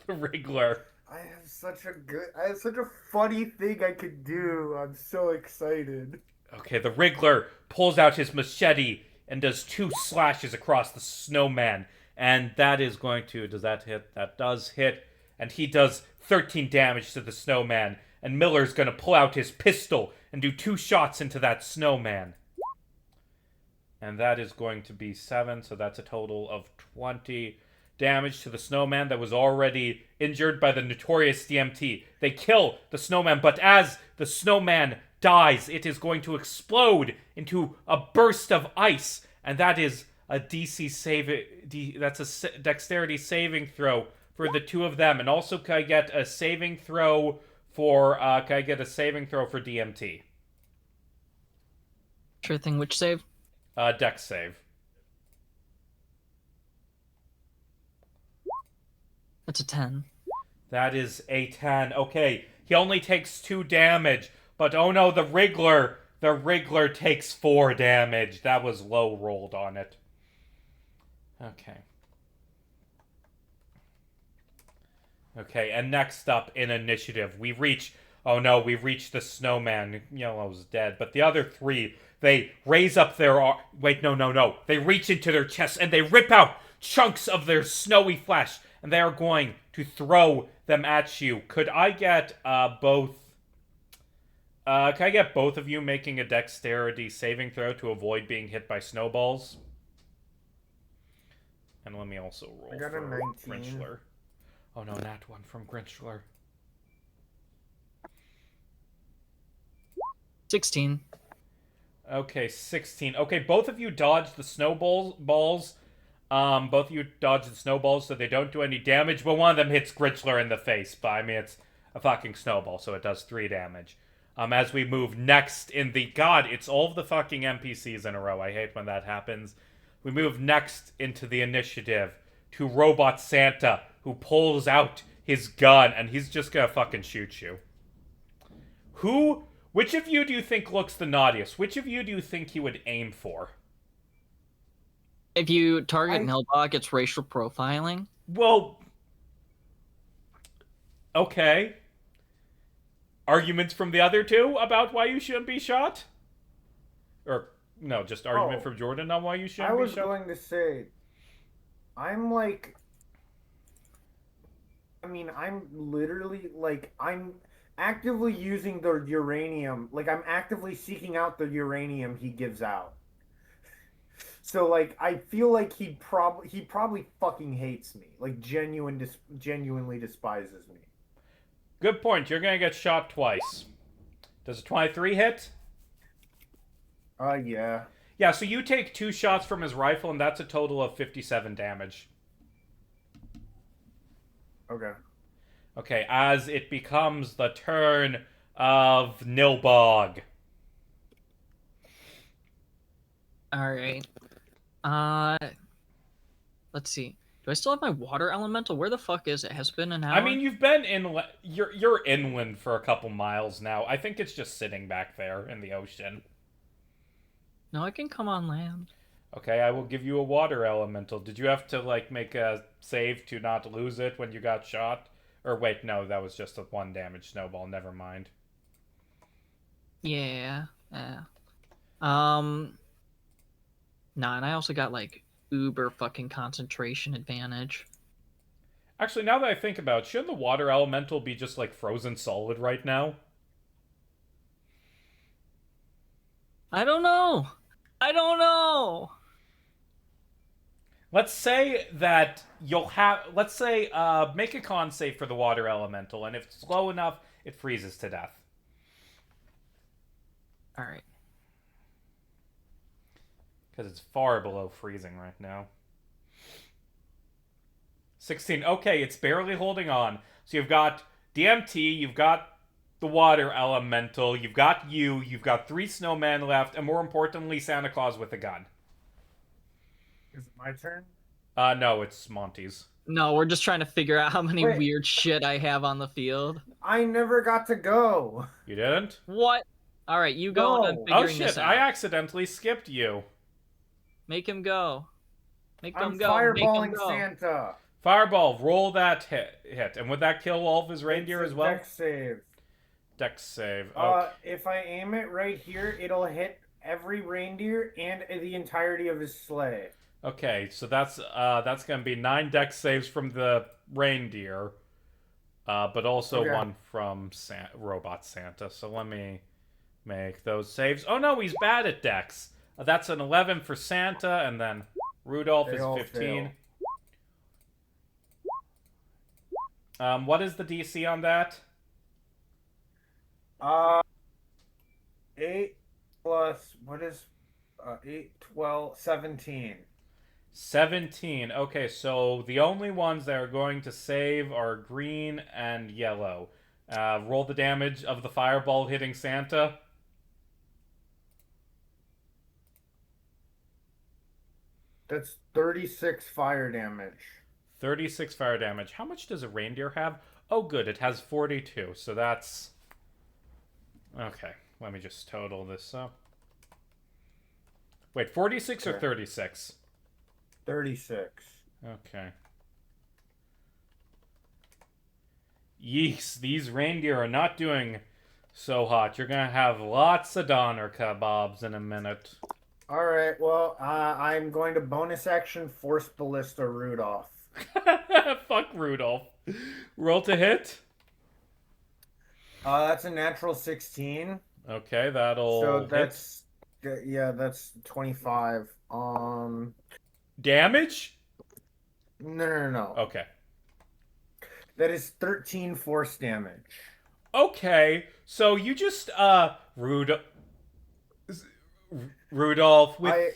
The Wriggler. I have such a funny thing I could do. I'm so excited. Okay, the Wriggler pulls out his machete and does 2 slashes across the snowman. And that is going to... Does that hit? That does hit. And he does 13 damage to the snowman. And Miller's going to pull out his pistol and do 2 shots into that snowman. And that is going to be 7, so that's a total of 20 damage to the snowman that was already injured by the notorious DMT. They kill the snowman, but as the snowman dies, it is going to explode into a burst of ice, and that is a DC save. That's a dexterity saving throw for the 2 of them. And also, can I get a saving throw for? Can I get a saving throw for DMT? Sure thing. Which save? Dex save. That's a 10. That is a 10. Okay, he only takes 2 damage, but oh no, the Wriggler takes 4 damage. That was low rolled on it. Okay. Okay, and next up in initiative, we reach the snowman. Yellow's dead, but the other 3, they raise up their wait, no. They reach into their chests and they rip out chunks of their snowy flesh, and they are going to throw them at you. Could I get both? Can I get both of you making a dexterity saving throw to avoid being hit by snowballs? And let me also roll I got a for 19. Grinchler. Oh no, not one from Grinchler. 16. Okay, 16. Okay, both of you dodge the snowballs. Both of you dodge the snowballs so they don't do any damage, but one of them hits Gritchler in the face. But I mean, it's a fucking snowball, so it does 3 damage. As we move next in the... God, it's all of the fucking NPCs in a row. I hate when that happens. We move next into the initiative to Robot Santa, who pulls out his gun, and he's just gonna fucking shoot you. Which of you do you think looks the naughtiest? Which of you do you think he would aim for? If you target Nilbog, it's racial profiling. Well, okay. arguments from the other two about why you shouldn't be shot? Or, no, just argument Oh, from Jordan on why you I shouldn't be was shot? going to say, I'm like, I'm literally like, I'm actively using the uranium. Like, I'm actively seeking out the uranium he gives out. So, like, I feel like he probably fucking hates me. Like, genuinely despises me. Good point. You're gonna get shot twice. Does a 23 hit? Yeah. Yeah, so you take 2 shots from his rifle, and that's a total of 57 damage. Okay. Okay, as it becomes the turn of Nilbog. All right. Uh, let's see. Do I still have my water elemental? Where the fuck is it? Has it been an I hour? mean, you've been in. You're inland for a couple miles now. I think it's just sitting back there in the ocean. No, I can come on land. Okay, I will give you a water elemental. Did you have to like make a save to not lose it when you got shot? Or wait, no, that was just a 1 damage snowball. Never mind. Yeah. Yeah. Um. Nah, and I also got like uber fucking concentration advantage. Actually, now that I think about it, shouldn't the water elemental be just like frozen solid right now? I don't know. I don't know. Let's say that you'll have. Let's say, make a con save for the water elemental, and if it's low enough, it freezes to death. All right. Because it's far below freezing right now. 16. Okay, it's barely holding on. So you've got DMT, you've got the water elemental, you've got you've got 3 snowmen left, and more importantly, Santa Claus with a gun. Is it my turn? No, it's Monty's. No, we're just trying to figure out how many Wait. weird shit I have on the field. I never got to go. You didn't? What? All right, you go on No. Oh figuring this shit, out. I accidentally skipped you. Make him go. Make I'm him go. Make him fireballing go. Santa. Fireball, roll that hit. And would that kill all of his reindeer It's as a well? Dex save. Dex save. Okay. If I aim it right here, it'll hit every reindeer and the entirety of his sleigh. Okay, so that's gonna be 9 dex saves from the reindeer, but also Okay. one from Robot Santa. So let me make those saves. Oh no, he's bad at dex. That's an 11 for Santa, and then Rudolph They is all 15. What is the DC on that? 8 plus what is 8, 12, 17. 17. Okay, so the only ones that are going to save are green and yellow. Roll the damage of the fireball hitting Santa. That's 36 fire damage. 36 fire damage. How much does a reindeer have? Oh, good. It has 42. So that's... Okay. Let me just total this up. Wait, 46 or Okay. 36? 36. Okay. Yeeks, these reindeer are not doing so hot. You're gonna have lots of doner kebabs in a minute. All right. Well, I'm going to bonus action force ballista Rudolph. Fuck Rudolph. Roll to hit. That's a natural 16. Okay, that'll So hit. that's 25. Damage? No. Okay. That is 13 force damage. Okay, so you just Rudolph with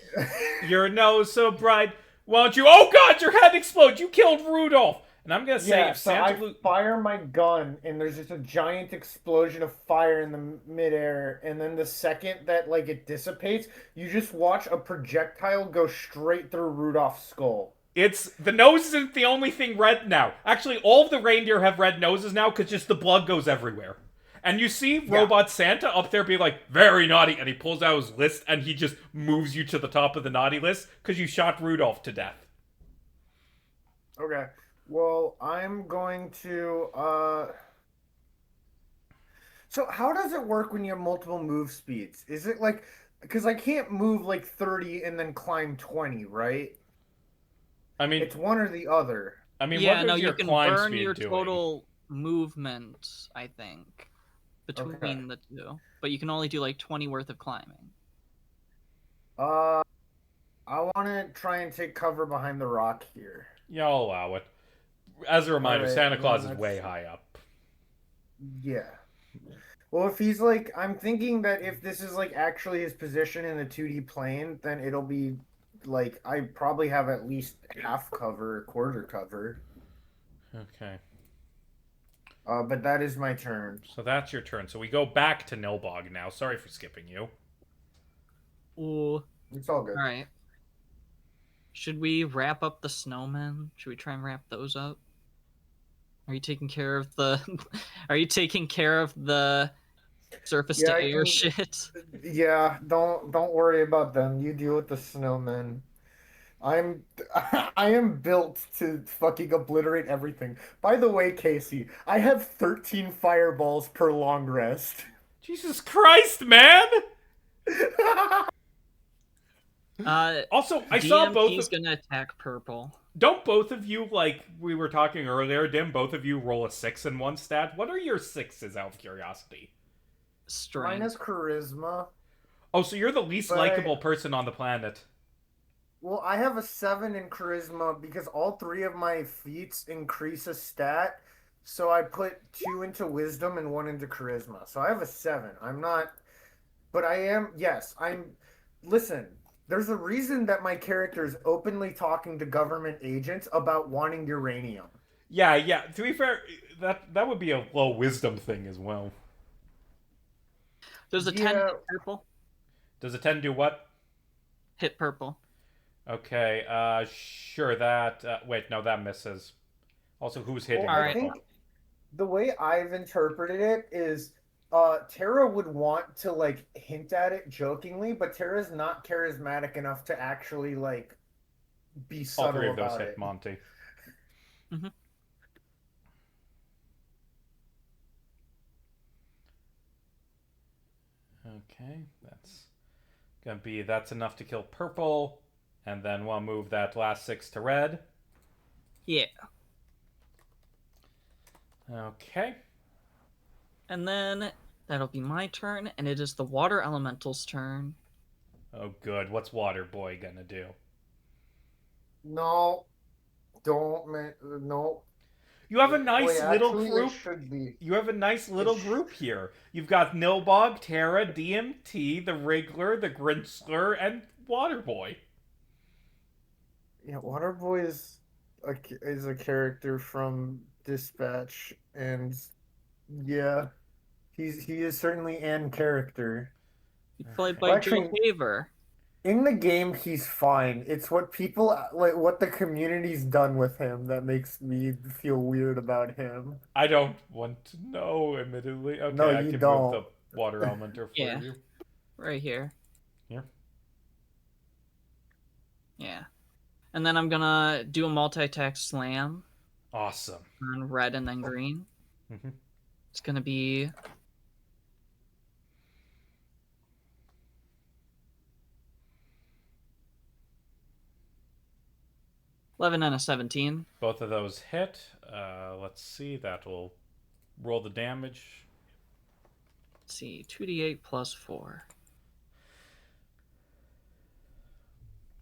your nose so bright. Why don't you? Oh God, your head explodes! You killed Rudolph. And I'm gonna say Yeah, if so Santa I fire my gun, and there's just a giant explosion of fire in the midair, and then the second that like it dissipates, you just watch a projectile go straight through Rudolph's skull. It's the nose isn't the only thing red now. Actually, all of the reindeer have red noses now because just the blood goes everywhere. And you see Robot Santa up there be like, very naughty, and he pulls out his list and he just moves you to the top of the naughty list because you shot Rudolph to death. Okay. Well, I'm going to So how does it work when you have multiple move speeds? Is it like, because I can't move like 30 and then climb 20, right? I mean, It's one or the other. what Yeah, no, is you your can climb burn speed your doing? total movement, I think, Okay. between the two, but you can only do like 20 worth of climbing. Uh, I want to try and take cover behind the rock here. Yeah, I'll allow it. As a All reminder, right, Santa then Claus is way that's high up. yeah. Well, if he's like, I'm thinking that if this is like actually his position in the 2D plane, then it'll be like I probably have at least half cover, quarter cover. Okay. But that is my turn. So that's your turn. So we go back to Nilbog now. Sorry for skipping you. Ooh, all It's all good. right. Should we wrap up the snowmen? Should we try and wrap those up? Are you taking care of the Are you taking care of the surface Yeah, to I air can. shit? Yeah, don't worry about them. You deal with the snowmen. I'm I am built to fucking obliterate everything. By the way, Casey, I have 13 fireballs per long rest. Jesus Christ, man! Also, I saw both DMP's of. gonna attack purple. Don't both of you, like we were talking earlier, Dim, both of you roll a 6 in one stat? What are your sixes, out of curiosity? Mine Strength. is charisma, Oh, so you're the least but likable person on the planet. I have a 7 in charisma because all three of my feats increase a stat. So I put two into wisdom and one into charisma. So I have a 7. I'm not, but I am, yes, listen, there's a reason that my character is openly talking to government agents about wanting uranium. Yeah, yeah. To be fair, that would be a low wisdom thing as well. Does a 10 Yeah, hit purple? Does a 10 do what? Hit purple. Okay, sure, that. Wait, no, that misses. Also, who's well, hitting All I right. purple? think the way I've interpreted it is Tara would want to like hint at it jokingly, but Tara's not charismatic enough to actually like be All three subtle of those about hit it. Monty. Mm-hmm. Okay, that's enough to kill purple. And then we'll move that last 6 to red. Yeah. Okay. And then that'll be my turn, and it is the water elemental's turn. Oh, good. What's Water Boy gonna do? No, no. You have a nice Wait, little actually, it group. should be. You have a nice It little sh group here. You've got Nilbog, Terra, DMT, the Wriggler, the Grinchler, and Waterboy. Yeah, Waterboy is a character from Dispatch, and yeah, he is certainly an character. Played Okay. by Well, Joe actually, Haver. in the game, he's fine. It's what people like, what the community's done with him that makes me feel weird about him. I don't want to know, admittedly. No, Okay, I you can move don't. the Water Elementer for Yeah, you. right here. Here. Yeah. And then I'm gonna do a multi-attack slam Awesome. on red and then green. Mm-hmm. It's gonna be 11 and a 17. Both of those hit. Let's see. That will roll the damage. Let's see, 2d8 plus 4.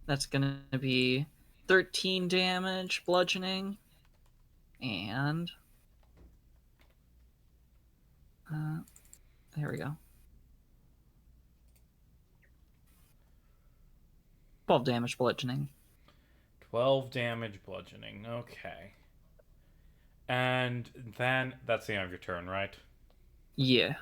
That's gonna be 13 damage, bludgeoning, and there we go. 12 damage, bludgeoning. 12 damage bludgeoning. Okay. And then that's the end of your turn, right? Yeah.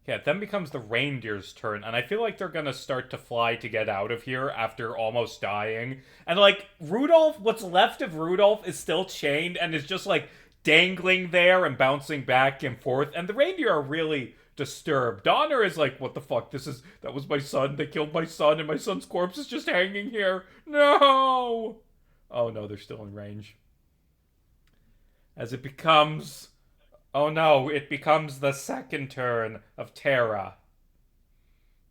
Yeah, it then becomes the reindeer's turn, and I feel like they're gonna start to fly to get out of here after almost dying. And like Rudolph, what's left of Rudolph is still chained and is just like dangling there and bouncing back and forth, and the reindeer are really disturbed. Donner is like, what the fuck? That was my son. They killed my son, and my son's corpse is just hanging here. No! Oh no, they're still in range. As it becomes Oh no, it becomes the second turn of Terra.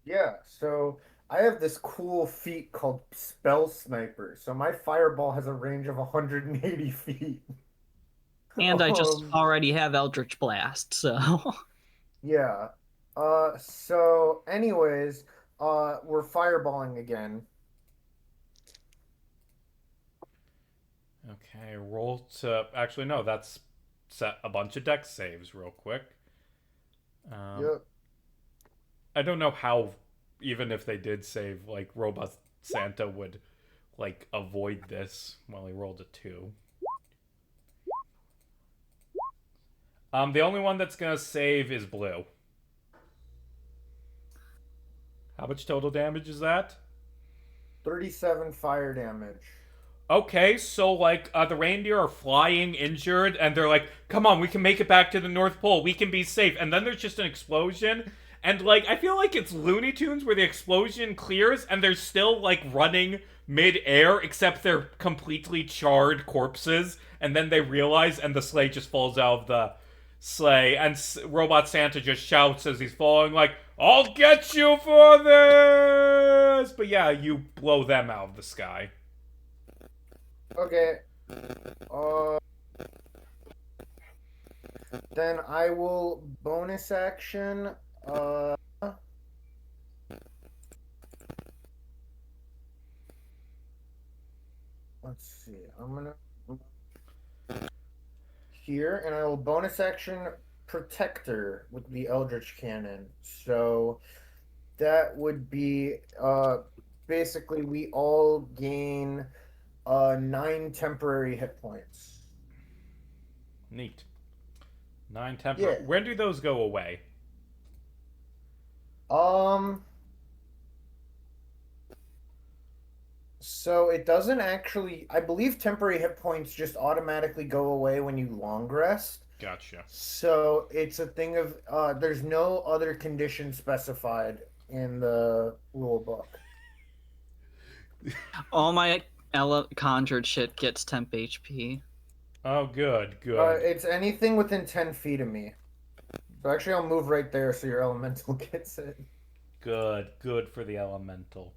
Yeah, so I have this cool feat called Spell Sniper. So my fireball has a range of 180 feet. And I just Um, already have Eldritch Blast, so yeah. So anyways, we're fireballing again. Okay, roll to. Actually, no, that's set a bunch of dex saves real quick. Um, Yep. I don't know how, even if they did save, like, Robot Santa would, like, avoid this. Well, he rolled a 2. The only one that's gonna save is Blue. How much total damage is that? 37 fire damage. Okay, so like the reindeer are flying injured, and they're like, "Come on, we can make it back to the North Pole. We can be safe." And then there's just an explosion, and like I feel like it's Looney Tunes where the explosion clears and they're still like running mid-air, except they're completely charred corpses. And then they realize, and the sleigh just falls out of the sleigh, and Robot Santa just shouts as he's falling, like, "I'll get you for this!" But yeah, you blow them out of the sky. Okay. Uh, then I will bonus action. Let's see. I'm gonna here, and I will bonus action Protector with the Eldritch Cannon. So that would be basically we all gain 9 temporary hit points. Neat. 9 temper. Yeah. When do those go away? Um. So it doesn't actually. I believe temporary hit points just automatically go away when you long rest. Gotcha. So it's a thing of there's no other condition specified in the rule book. all my conjured shit gets temp HP. Oh, good, good, It's anything within 10 feet of me. So actually, I'll move right there so your elemental gets it. good, good for the elemental.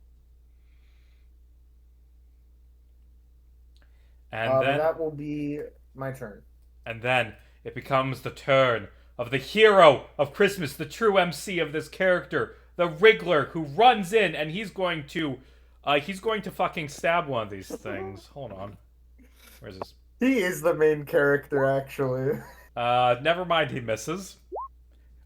And But then, that will be my turn. and then it becomes the turn of the hero of Christmas, the true MC of this character, the Wriggler, who runs in and he's going to fucking stab one of these things. Hold on, where's this? He is the main character, actually. Never mind, he misses.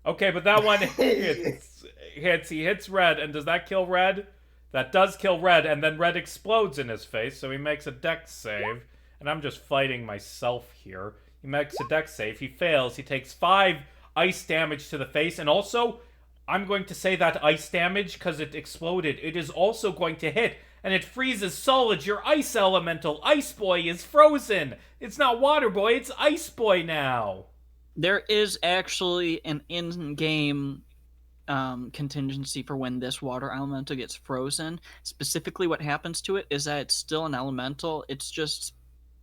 Okay, but that one hits. He hits Red, and does that kill Red? That does kill Red, and then Red explodes in his face, so he makes a dex save. And I'm just fighting myself here. He makes a dex save. He fails. He takes 5 ice damage to the face, and also, I'm going to say that ice damage, because it exploded, it is also going to hit, and it freezes solid your ice elemental. Ice Boy is frozen. It's not Water Boy, it's Ice Boy now. There is actually an in-game contingency for when this water elemental gets frozen. Specifically, what happens to it is that it's still an elemental. It's just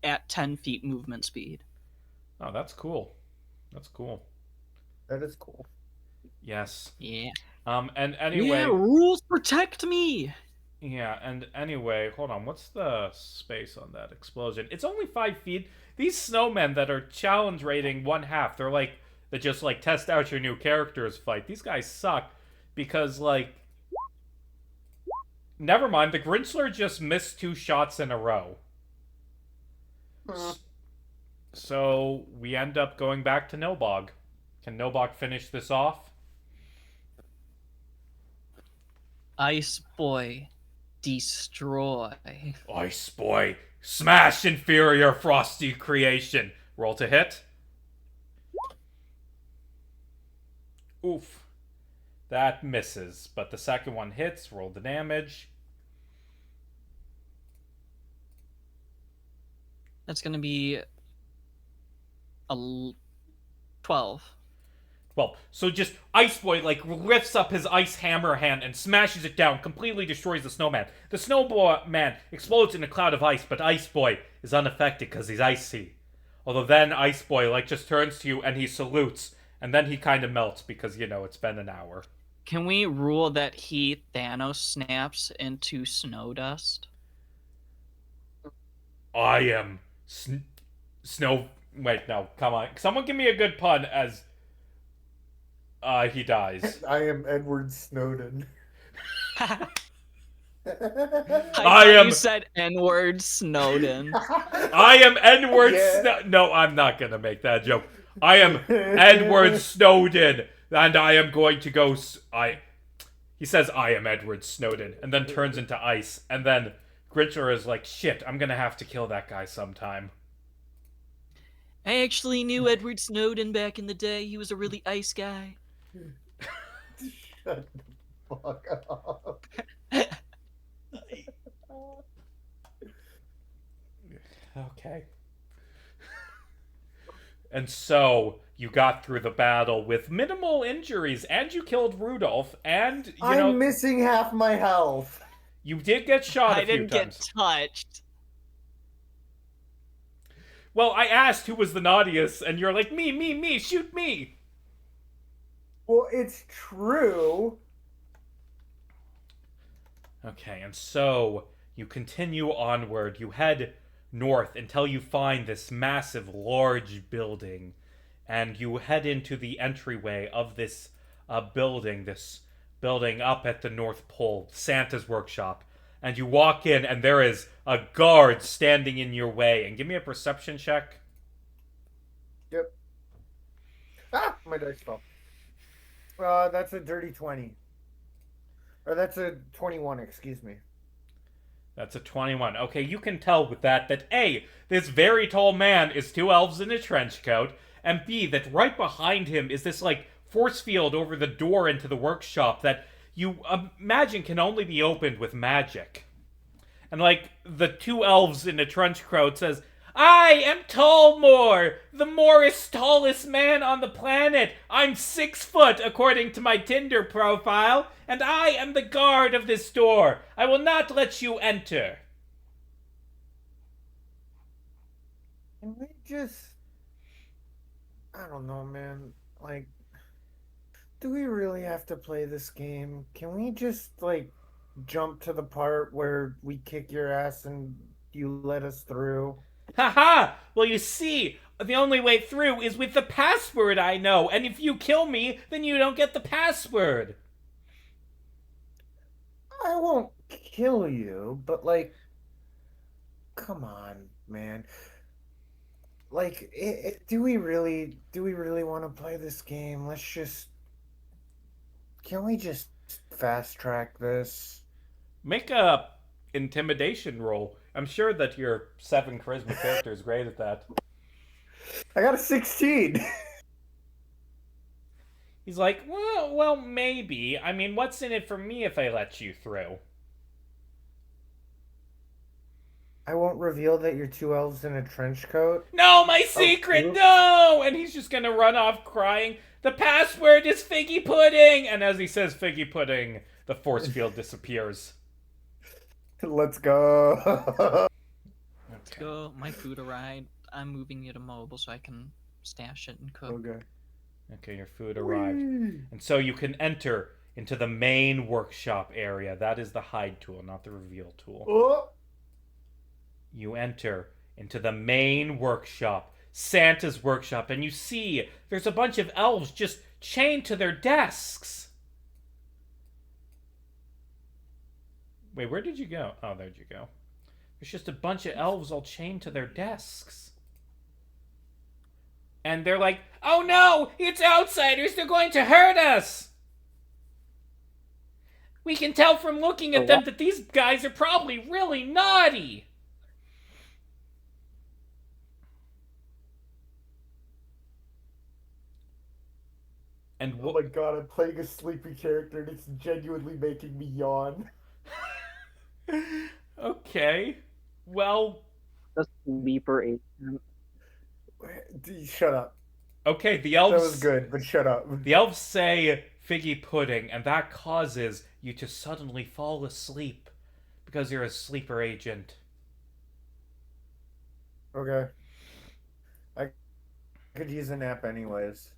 at 10 feet movement speed. Oh, that's cool. That's cool. That is cool. Yes. Yeah. And anyway, Yeah, rules protect me. yeah, and anyway, hold on. What's the space on that explosion? It's only 5 feet. These snowmen that are challenge rating 1/2, they're like that just like test out your new characters fight. These guys suck because like, never mind. The Grinchler just missed 2 shots in a row, so we end up going back to Nobog. Can Nobog finish this off? Ice Boy, destroy. Ice Boy, smash inferior frosty creation. Roll to hit. Oof. That misses, but the second one hits. Roll the damage. That's going to be a 12. Well, so just Ice Boy like lifts up his ice hammer hand and smashes it down, completely destroys the snowman. The snowman explodes in a cloud of ice, but Ice Boy is unaffected because he's icy. Although then Ice Boy like just turns to you and he salutes, and then he kind of melts because it's been an hour. Can we rule that he Thanos snaps into snow dust? I am Snow. Wait, no, come on. Someone give me a good pun as he dies. I am Edward Snowden. I I thought am- you said N-word Snowden. I am Edward No, I'm not gonna make that joke. I am Edward Snowden, and I am going to go. He says, I am Edward Snowden, and then turns into ice, and then Grincher is like, shit, I'm gonna have to kill that guy sometime. I actually knew Edward Snowden back in the day. He was a really ice guy. Shut the fuck up. Okay. And so you got through the battle with minimal injuries, and you killed Rudolph, and I'm missing half my health. you did get shot I a few didn't times. get touched. Well, I asked who was the naughtiest, and you're like, me, shoot me. Well, it's true. Okay, and so you continue onward. You head north until you find this massive, large building. And you head into the entryway of this this building up at the North Pole, Santa's workshop. And you walk in, and there is a guard standing in your way. And give me a perception check. Yep. Ah, my dice fell. That's a dirty 20. Or that's a 21, excuse me. That's a 21. Okay, you can tell with that A, this very tall man is two elves in a trench coat, and B, that right behind him is this, force field over the door into the workshop that you imagine can only be opened with magic. And, the two elves in a trench coat says, I am Tallmore, the Morris tallest man on the planet. I'm 6 foot, according to my Tinder profile, and I am the guard of this door. I will not let you enter. Can we just... I don't know, man. Do we really have to play this game? Can we just, jump to the part where we kick your ass and you let us through? Haha! Well, you see, the only way through is with the password I know, and if you kill me, then you don't get the password. I won't kill you, but, come on, man. Do we really want to play this game? Can we just fast track this? Make a intimidation roll. I'm sure that your 7 charisma character is great at that. I got a 16. He's like, well, maybe. I mean, what's in it for me if I let you through? I won't reveal that you're two elves in a trench coat. No, my secret, no! And he's just gonna run off crying. The password is Figgy Pudding! And as he says Figgy Pudding, the force field disappears. Let's go. Let's go. My food arrived. I'm moving it to mobile so I can stash it and cook. Okay, your food arrived. And so you can enter into the main workshop area. That is the hide tool, not the reveal tool. Oh. You enter into the main workshop, Santa's workshop, and you see there's a bunch of elves just chained to their desks. Wait, where did you go? Oh, there'd you go. There's just a bunch of elves all chained to their desks. And they're like, oh no, it's outsiders, they're going to hurt us! We can tell from looking at them that these guys are probably really naughty! And oh my god, I'm playing a sleepy character and it's genuinely making me yawn. Okay. Well... The sleeper agent. Shut up. Okay, the elves... That was good, but shut up. The elves say Figgy Pudding, and that causes you to suddenly fall asleep because you're a sleeper agent. Okay. could use a nap anyways.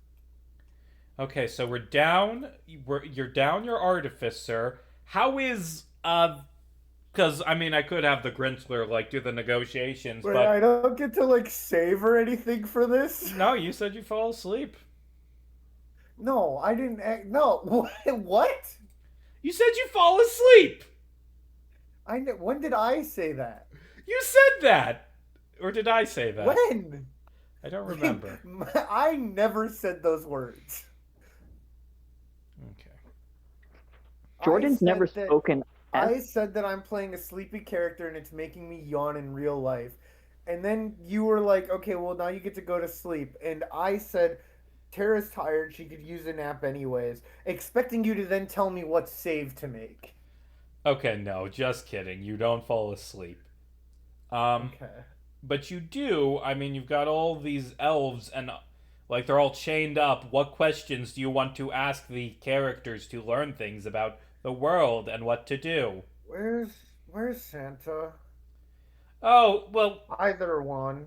Okay, so we're down. You're down your artificer. How is Because I mean, I could have the Grinchler like do the negotiations, Wait, I but don't get to like save or anything for this? no, you said you fall asleep. No, I didn't no. What? You said you fall asleep. When did I say that? You said that, or did I say that? When? I don't remember. I never said those words. Okay. Jordan's I never said that spoken I said that I'm playing a sleepy character and it's making me yawn in real life. And then you were like, okay, well, now you get to go to sleep. And I said, Tara's tired. She could use a nap anyways. Expecting you to then tell me what save to make. Okay, no, just kidding. You don't fall asleep. Um, Okay. but you do. I mean, you've got all these elves, and like they're all chained up. What questions do you want to ask the characters to learn things about the world and what to do? Where's Santa? Oh, well, Either one.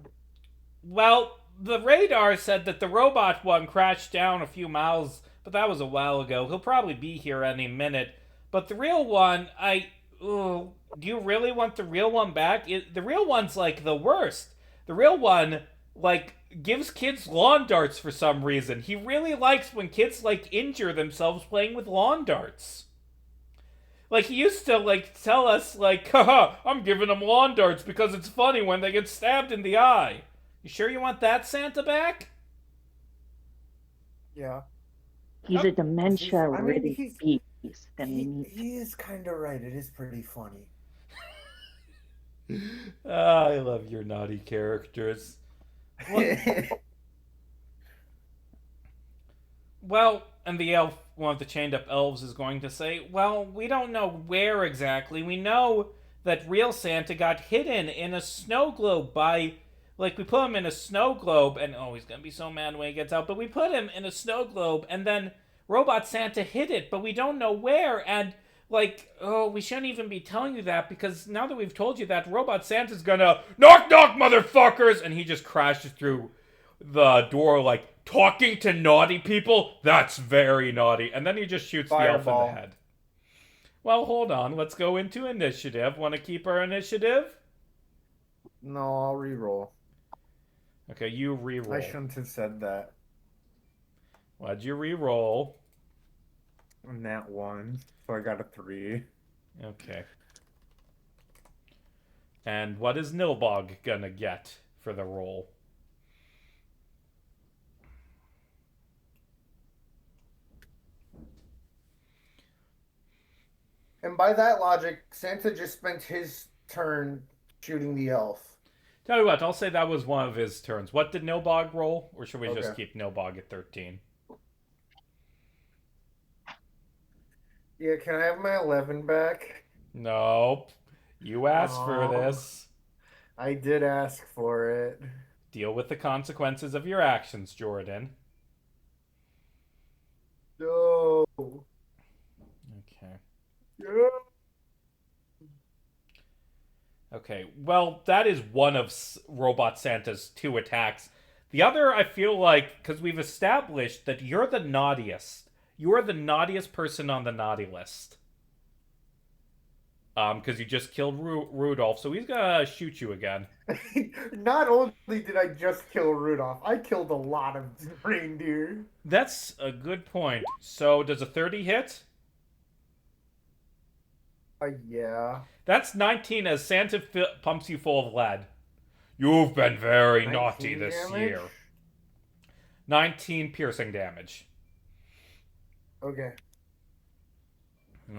well, the radar said that the robot one crashed down a few miles, but that was a while ago. He'll probably be here any minute. But the real one, ooh, do you really want the real one back? The real one's like the worst. The real one, like, gives kids lawn darts for some reason. He really likes when kids, like, injure themselves playing with lawn darts. Like, he used to, like, tell us, like, haha, I'm giving them lawn darts because it's funny when they get stabbed in the eye. You sure you want that Santa back? Yeah. He's a dementia-ridden he's beast, and we need he is kind of right. It is pretty funny. I love your naughty characters. Well, and the elf, one of the chained up elves, is going to say, well, we don't know where exactly. We know that real Santa got hidden in a snow globe by. Like, we put him in a snow globe, and oh, he's gonna be so mad when he gets out. But we put him in a snow globe, and then Robot Santa hid it, but we don't know where. And, like, oh, we shouldn't even be telling you that because now that we've told you that, Robot Santa's gonna knock, knock, motherfuckers! And he just crashes through the door, like, talking to naughty people? That's very naughty. And then he just shoots the elf in Fireball. the head. Well, hold on. Let's go into initiative. Want to keep our initiative? No, I'll re-roll. Okay, you re-roll. I shouldn't have said that. Why'd you re-roll? Nat 1, so I got a 3. Okay. And what is Nilbog gonna get for the roll? And by that logic, Santa just spent his turn shooting the elf. Tell you what, I'll say that was one of his turns. What did Nilbog roll? Or should we just Okay. keep Nilbog at 13? Yeah, can I have my 11 back? Nope. You asked for Aw. this. I did ask for it. Deal with the consequences of your actions, Jordan. No. Okay. Yeah. Okay, well, that is one of Robot Santa's 2 attacks. The other, I feel like, because we've established that you're the naughtiest. You are the naughtiest person on the naughty list. Because you just killed Rudolph, so he's gonna shoot you again. Not only did I just kill Rudolph, I killed a lot of reindeer. That's a good point. So, does a 30 hit? Yeah. That's 19 as Santa pumps you full of lead. You've been very naughty 19 this damage? year. 19 piercing damage. Okay.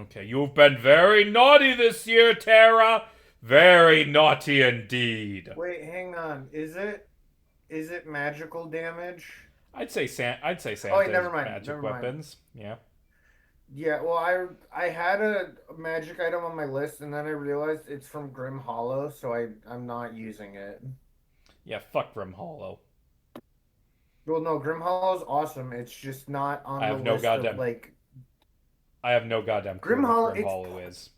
Okay, you've been very naughty this year, Tara. Very naughty indeed. Wait, hang on. Is it magical damage? I'd say Santa Oh, wait, never mind, magic never mind. weapons. Yeah. Yeah, well, I had a magic item on my list, and then I realized it's from Grim Hollow, so I'm not using it. Yeah, fuck Grim Hollow. Well, no, Grim Hollow's awesome. It's just not on I the have no list goddamn- of like. I have no goddamn clue Grim what Hollow- Grim it's- Hollow is.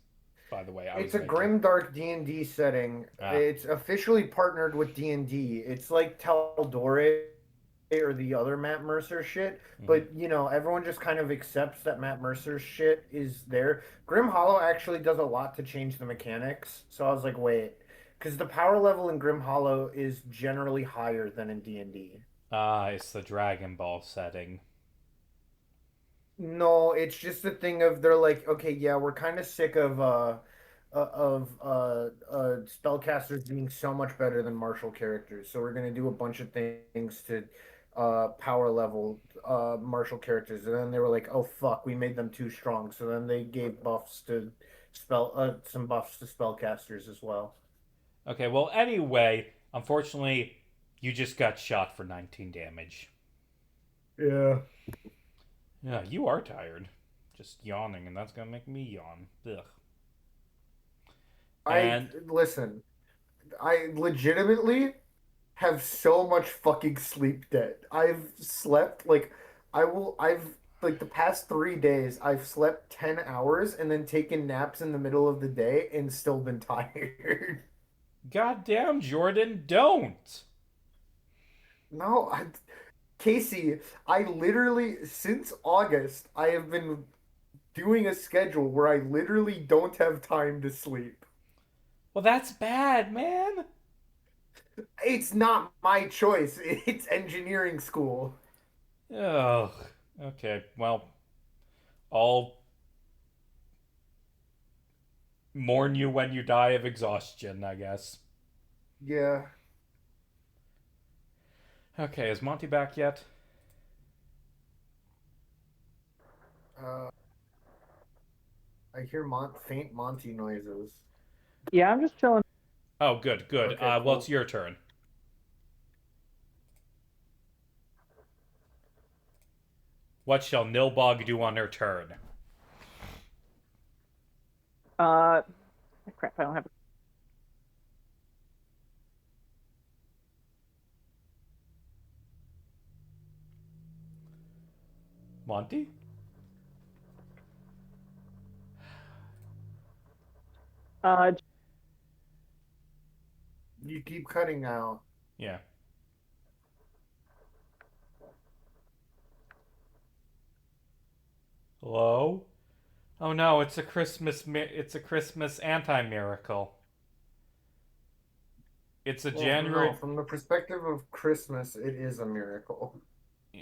By the way, It's a grim dark D&D setting. Ah. It's officially partnered with D&D. It's like Tal'Dorei. or the other Matt Mercer shit, Mhm. but everyone just kind of accepts that Matt Mercer's shit is there. Grim Hollow actually does a lot to change the mechanics, so I was like, wait, because the power level in Grim Hollow is generally higher than in D&D. Ah, it's the Dragon Ball setting. No, it's just a thing of they're like, okay, yeah, we're kind of sick of spellcasters being so much better than martial characters. So we're gonna do a bunch of things to power level martial characters. And then they were like, oh fuck, we made them too strong. So then they gave buffs to some buffs to spellcasters as well. Okay, well, anyway, unfortunately, you just got shot for 19 damage. Yeah. Yeah, you are tired. Just yawning, and that's gonna make me yawn. Ugh. I And listen, I legitimately have so much fucking sleep debt. I've slept I've like the past 3 days I've slept 10 hours and then taken naps in the middle of the day and still been tired. goddamn, Jordan, don't. No, Casey, I literally since August I have been doing a schedule where I literally don't have time to sleep. Well, that's bad, man. It's not my choice. It's engineering school. Ugh. Okay, well, I'll mourn you when you die of exhaustion, I guess. Yeah. Okay, is Monty back yet? Uh, I hear faint Monty noises. Yeah, I'm just chilling. Oh, good, good. Okay, Well, it's cool. your turn. What shall Nilbog do on her turn? Uh, Crap, I don't have. Monty? Uh, You keep cutting out. Yeah. Hello? Oh no, it's a Christmas anti-miracle. It's a Well, no, January. from the perspective of Christmas, it is a miracle. Yeah.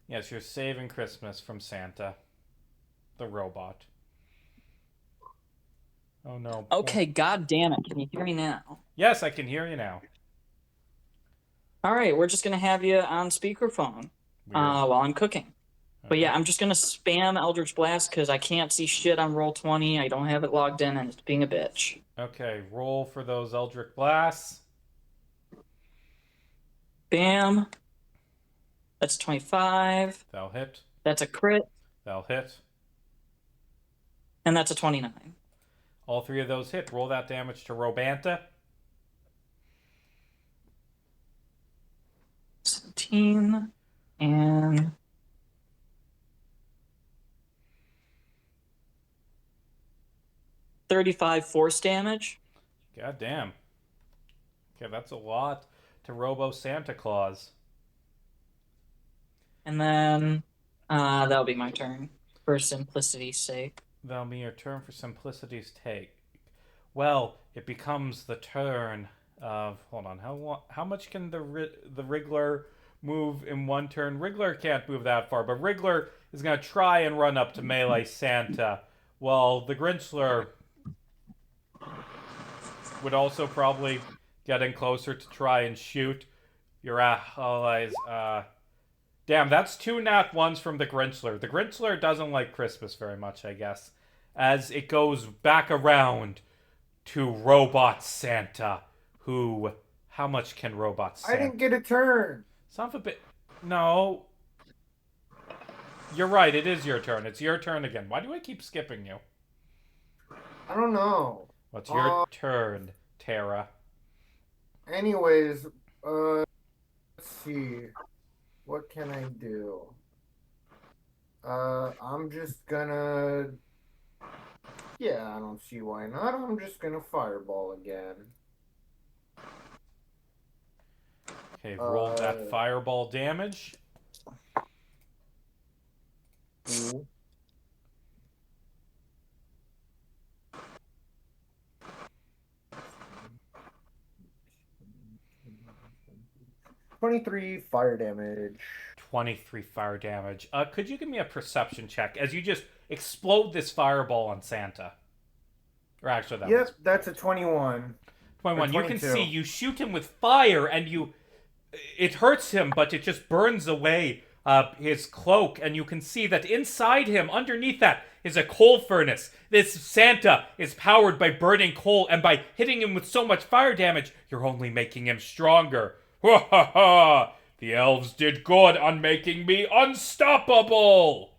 Yes, you're saving Christmas from Santa, the robot. Oh no. Okay, god damn it. Can you hear me now? Yes, I can hear you now. All right, we're just gonna have you on speakerphone Weird. while I'm cooking. But Okay. yeah, I'm just gonna spam Eldritch Blast because I can't see shit on Roll20. I don't have it logged in, and it's being a bitch. Okay, roll for those Eldritch Blasts. Bam. That's 25. They'll hit. That's a crit, They'll hit. and that's a 29. All three of those hit. Roll that damage to Robanta. 17 and 35 force damage. God damn. Okay, that's a lot to Robo Santa Claus. And then that'll be my turn for simplicity's sake. That'll be your turn for simplicity's take. Well, it becomes the turn of. Hold on. How much can the Wriggler move in one turn? Wriggler can't move that far, but Wriggler is gonna try and run up to melee Santa. Well, the Grinchler would also probably get in closer to try and shoot your allies. Damn, that's two nat ones from the Grinchler. The Grinchler doesn't like Christmas very much, I guess, as it goes back around to Robot Santa, who. How much can Robot I Santa? didn't get a turn. Son of a bit. No. You're right, it is your turn. It's your turn again. Why do I keep skipping you? I don't know. What's your turn, Tara? Anyways, let's see. What can I do? I'm just gonna. Yeah, I don't see why not. I'm just gonna fireball again. Okay, roll that fireball damage. Ooh. $23 fire damage. 23 fire damage. Could you give me a perception check as you just explode this fireball on Santa? Or actually, that was... That's a 21. 21. You can 22. see you shoot him with fire and it hurts him, but it just burns away his cloak, and you can see that inside him, underneath that, is a coal furnace. This Santa is powered by burning coal, and by hitting him with so much fire damage, you're only making him stronger. Ha ha ha! The elves did good on making me unstoppable!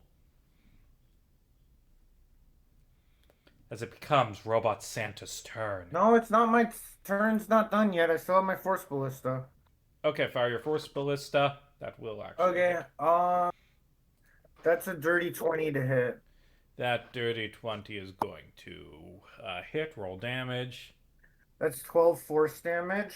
As it becomes Robot Santa's turn. No, it's not my turn's not done yet. I still have my Force Ballista. Okay, fire your Force Ballista. That will actually Okay, hit. That's a dirty 20 to hit. That dirty 20 is going to hit. Roll damage. That's 12 force damage.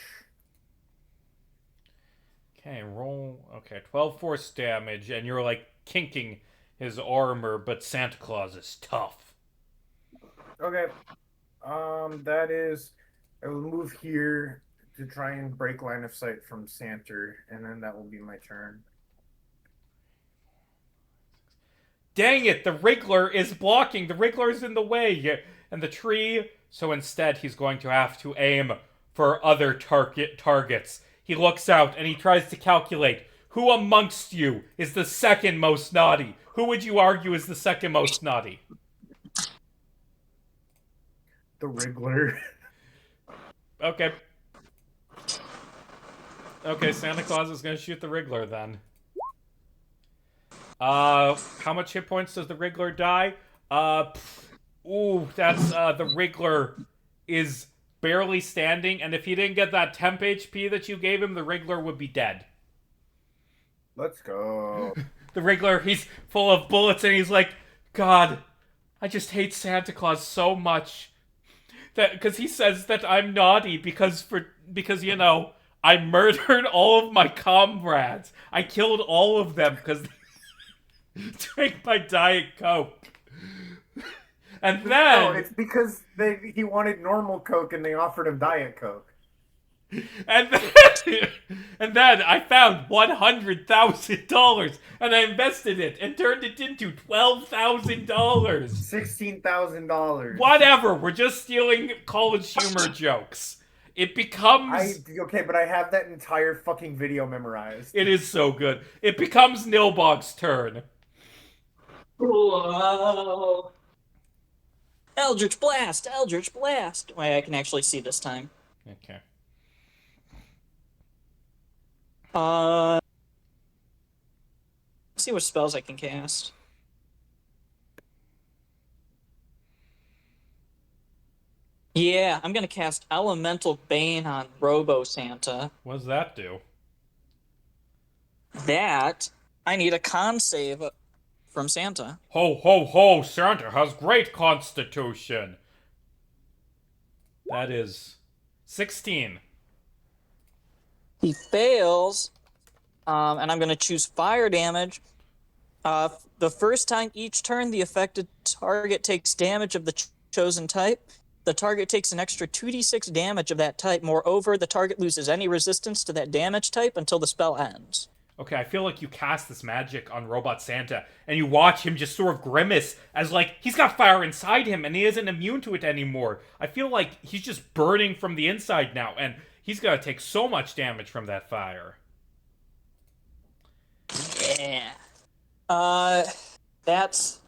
Okay, roll. Okay, 12 force damage, and you're like kinking his armor, but Santa Claus is tough. Okay. That is, I will move here to try and break line of sight from Santa, and then that will be my turn. Dang it, the Wriggler is blocking. The Wriggler's in the way. And the tree, so instead he's going to have to aim for other targets. He looks out and he tries to calculate who amongst you is the second most naughty. Who would you argue is the second most naughty? The Wriggler. Okay. Okay, Santa Claus is going to shoot the Wriggler then. How much hit points does the Wriggler die? Ooh, that's, the Wriggler is barely standing, and if he didn't get that temp HP that you gave him, the Wriggler would be dead. Let's go. The Wriggler, he's full of bullets, and he's like, God, I just hate Santa Claus so much. Because he says that I'm naughty because, you know, I murdered all of my comrades. I killed all of them because they drank my Diet Coke. And then... No, it's because he wanted normal Coke and they offered him Diet Coke. And then I found $100,000 and I invested it and turned it into $12,000. $16,000. Whatever, we're just stealing college humor jokes. It becomes... Okay, but I have that entire fucking video memorized. It is so good. It becomes Nilbog's turn. Whoa. Eldritch Blast! Eldritch Blast! Wait, I can actually see this time. Okay. Let's see what spells I can cast. Yeah, I'm gonna cast Elemental Bane on Robo Santa. What does that do? That, I need a con save from Santa. Ho, ho, ho! Santa has great constitution! That is 16. He fails, and I'm going to choose fire damage. The first time each turn the affected target takes damage of the chosen type, the target takes an extra 2d6 damage of that type. Moreover, the target loses any resistance to that damage type until the spell ends. Okay, I feel like you cast this magic on Robot Santa, and you watch him just sort of grimace as, like, he's got fire inside him, and he isn't immune to it anymore. I feel like he's just burning from the inside now, and he's gonna take so much damage from that fire. Yeah. That's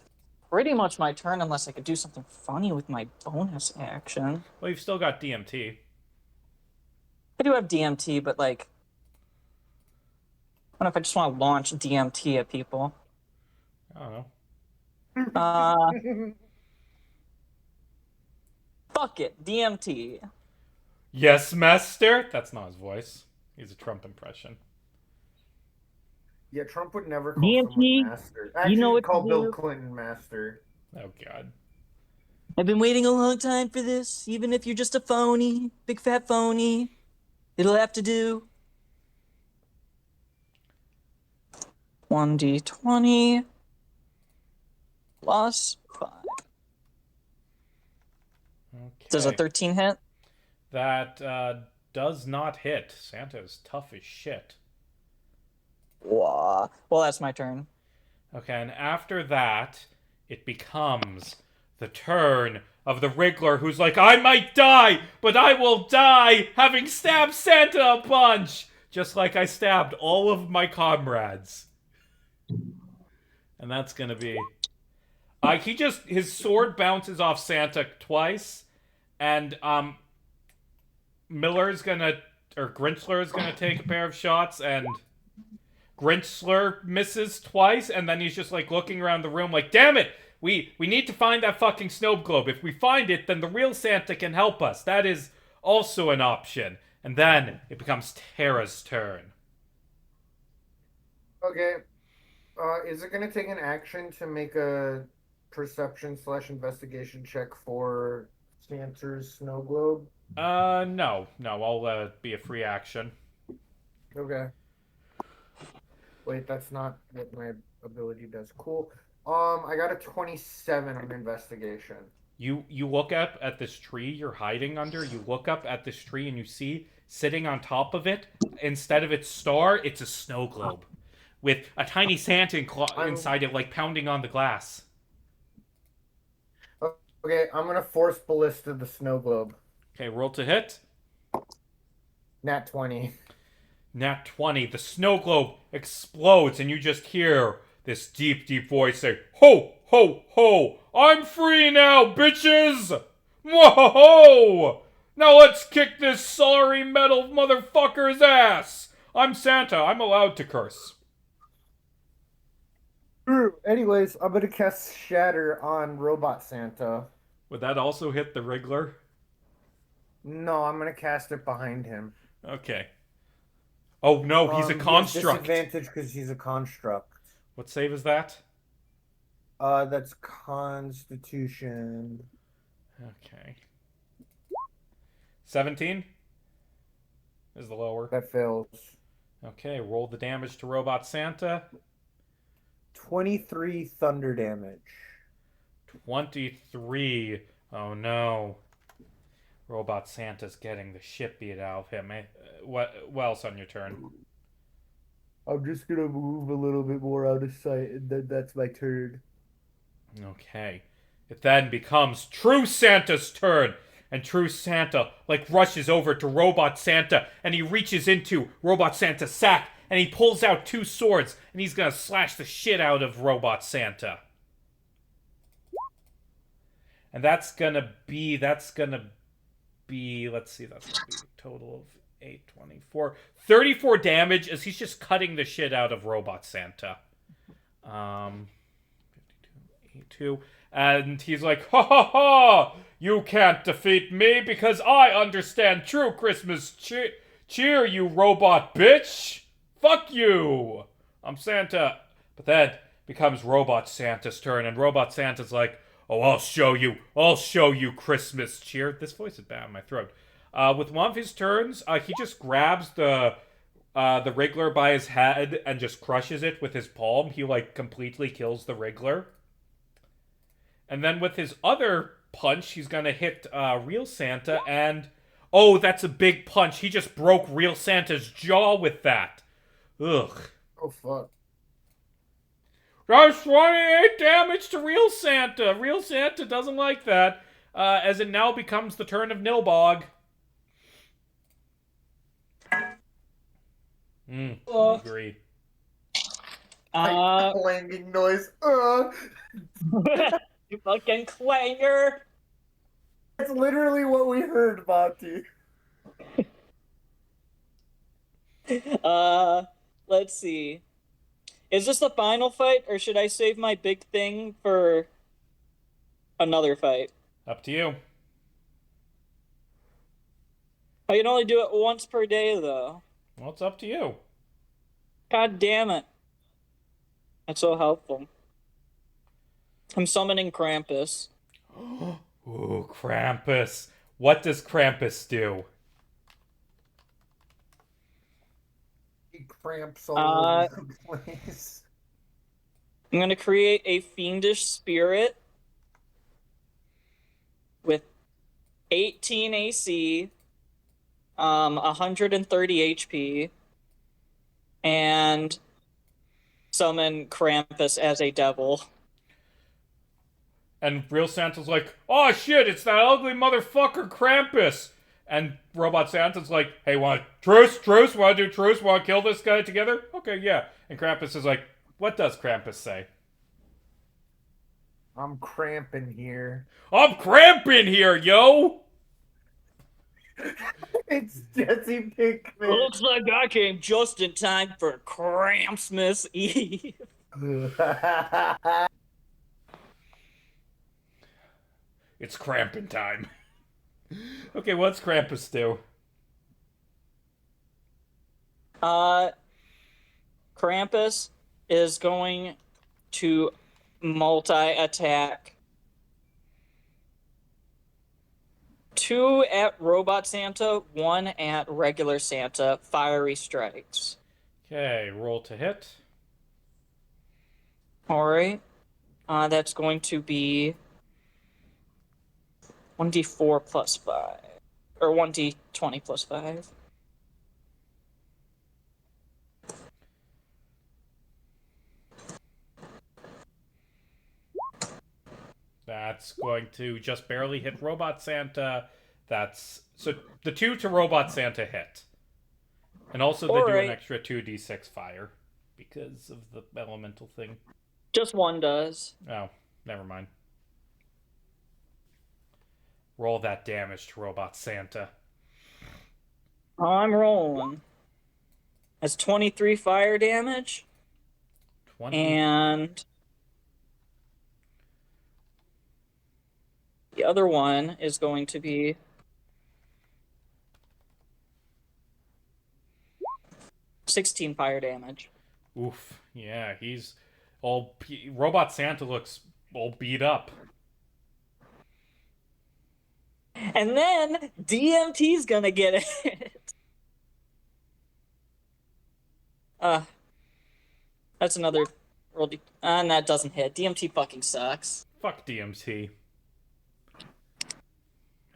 pretty much my turn, unless I could do something funny with my bonus action. Well, you've still got DMT. I do have DMT, but, like, I don't know if I just want to launch DMT at people. I don't know. Fuck it, DMT. Yes, master? That's not his voice. He's a Trump impression. Yeah, Trump would never call DMT, someone master. Actually, you know what call to Bill do. Clinton master. Oh, God. I've been waiting a long time for this, even if you're just a phony, big fat phony. It'll have to do. 1d20 plus 5. Okay. Does a 13 hit? That does not hit. Santa is tough as shit. Well, that's my turn. Okay, and after that, it becomes the turn of the Wriggler, who's like, I might die, but I will die having stabbed Santa a bunch, just like I stabbed all of my comrades. And that's gonna be... his sword bounces off Santa twice, and, Grinchler is gonna take a pair of shots, and Grinchler misses twice, and then he's just like looking around the room like, damn it! We need to find that fucking snow globe. If we find it, then the real Santa can help us. That is also an option. And then it becomes Tara's turn. Okay. Is it gonna take an action to make a perception/investigation check for Santa's snow globe? No. I'll be a free action. Okay. Wait, that's not what my ability does. Cool. I got a 27 on investigation. You look up at this tree you're hiding under. You look up at this tree and you see sitting on top of it, instead of its star, it's a snow globe with a tiny Santa inside it, like pounding on the glass. Okay, I'm gonna force ballista the snow globe. Okay, roll to hit. Nat 20. Nat 20. The snow globe explodes, and you just hear this deep, deep voice say, Ho, ho, ho! I'm free now, bitches! Whoa! Now let's kick this sorry metal motherfucker's ass! I'm Santa. I'm allowed to curse. Anyways, I'm gonna cast Shatter on Robot Santa. Would that also hit the Wriggler? No, I'm gonna cast it behind him. Okay. Oh no, he's a construct. Disadvantage because he's a construct. What save is that? That's Constitution. Okay. 17 is the lower. That fails. Okay, roll the damage to Robot Santa. 23 thunder damage. 23. Oh no. Robot Santa's getting the shit beat out of him. What else on your turn? I'm just gonna move a little bit more out of sight, and then that's my turn. Okay. It then becomes True Santa's turn. And True Santa, rushes over to Robot Santa, and he reaches into Robot Santa's sack, and he pulls out two swords, and he's gonna slash the shit out of Robot Santa. And that's gonna be, let's see, that's gonna be a total of 8, 24, 34 damage as he's just cutting the shit out of Robot Santa. 52, 82. And he's like, ha ha ha! You can't defeat me because I understand true Christmas cheer, you robot bitch! Fuck you! I'm Santa. But then becomes Robot Santa's turn, and Robot Santa's like, oh, I'll show you Christmas cheer. This voice is bad in my throat. With one of his turns, he just grabs the Wriggler by his head and just crushes it with his palm. He, completely kills the Wriggler. And then with his other punch, he's gonna hit Real Santa, and... oh, that's a big punch. He just broke Real Santa's jaw with that. Ugh. Oh, fuck. That's 28 damage to Real Santa. Real Santa doesn't like that, as it now becomes the turn of Nilbog. I agree. Clanging noise. You fucking clanger. That's literally what we heard, Monty. Let's see. Is this the final fight, or should I save my big thing for another fight? Up to you. I can only do it once per day, though. Well, it's up to you. God damn it. That's so helpful. I'm summoning Krampus. Ooh, Krampus. What does Krampus do? He cramps all over the place. I'm going to create a fiendish spirit with 18 AC, 130 HP, and summon Krampus as a devil. And real Santa's like, oh shit, it's that ugly motherfucker Krampus. And Robot Santa's like, hey, want truce? Want to do truce? Want to kill this guy together? Okay, yeah. And Krampus is like, what does Krampus say? I'm cramping here. I'm cramping here, yo! It's Jesse Pinkman. Looks like I came just in time for Krampsmas Eve. It's cramping time. Okay, what's Krampus do? Krampus is going to multi-attack. 2 at Robot Santa, 1 at regular Santa. Fiery strikes. Okay, roll to hit. Alright. That's going to be 1d4 plus 5. Or 1d20 plus 5. That's going to just barely hit Robot Santa. That's so the 2 to Robot Santa hit. And also they do an extra 2d6 fire because of the elemental thing. Just 1 does. Oh, never mind. Roll that damage to Robot Santa. I'm rolling. That's 23 fire damage. 20. And the other one is going to be 16 fire damage. Oof. Yeah, he's all... Robot Santa looks all beat up. And then DMT's gonna get it. That's another roll. And that doesn't hit. DMT fucking sucks. Fuck DMT.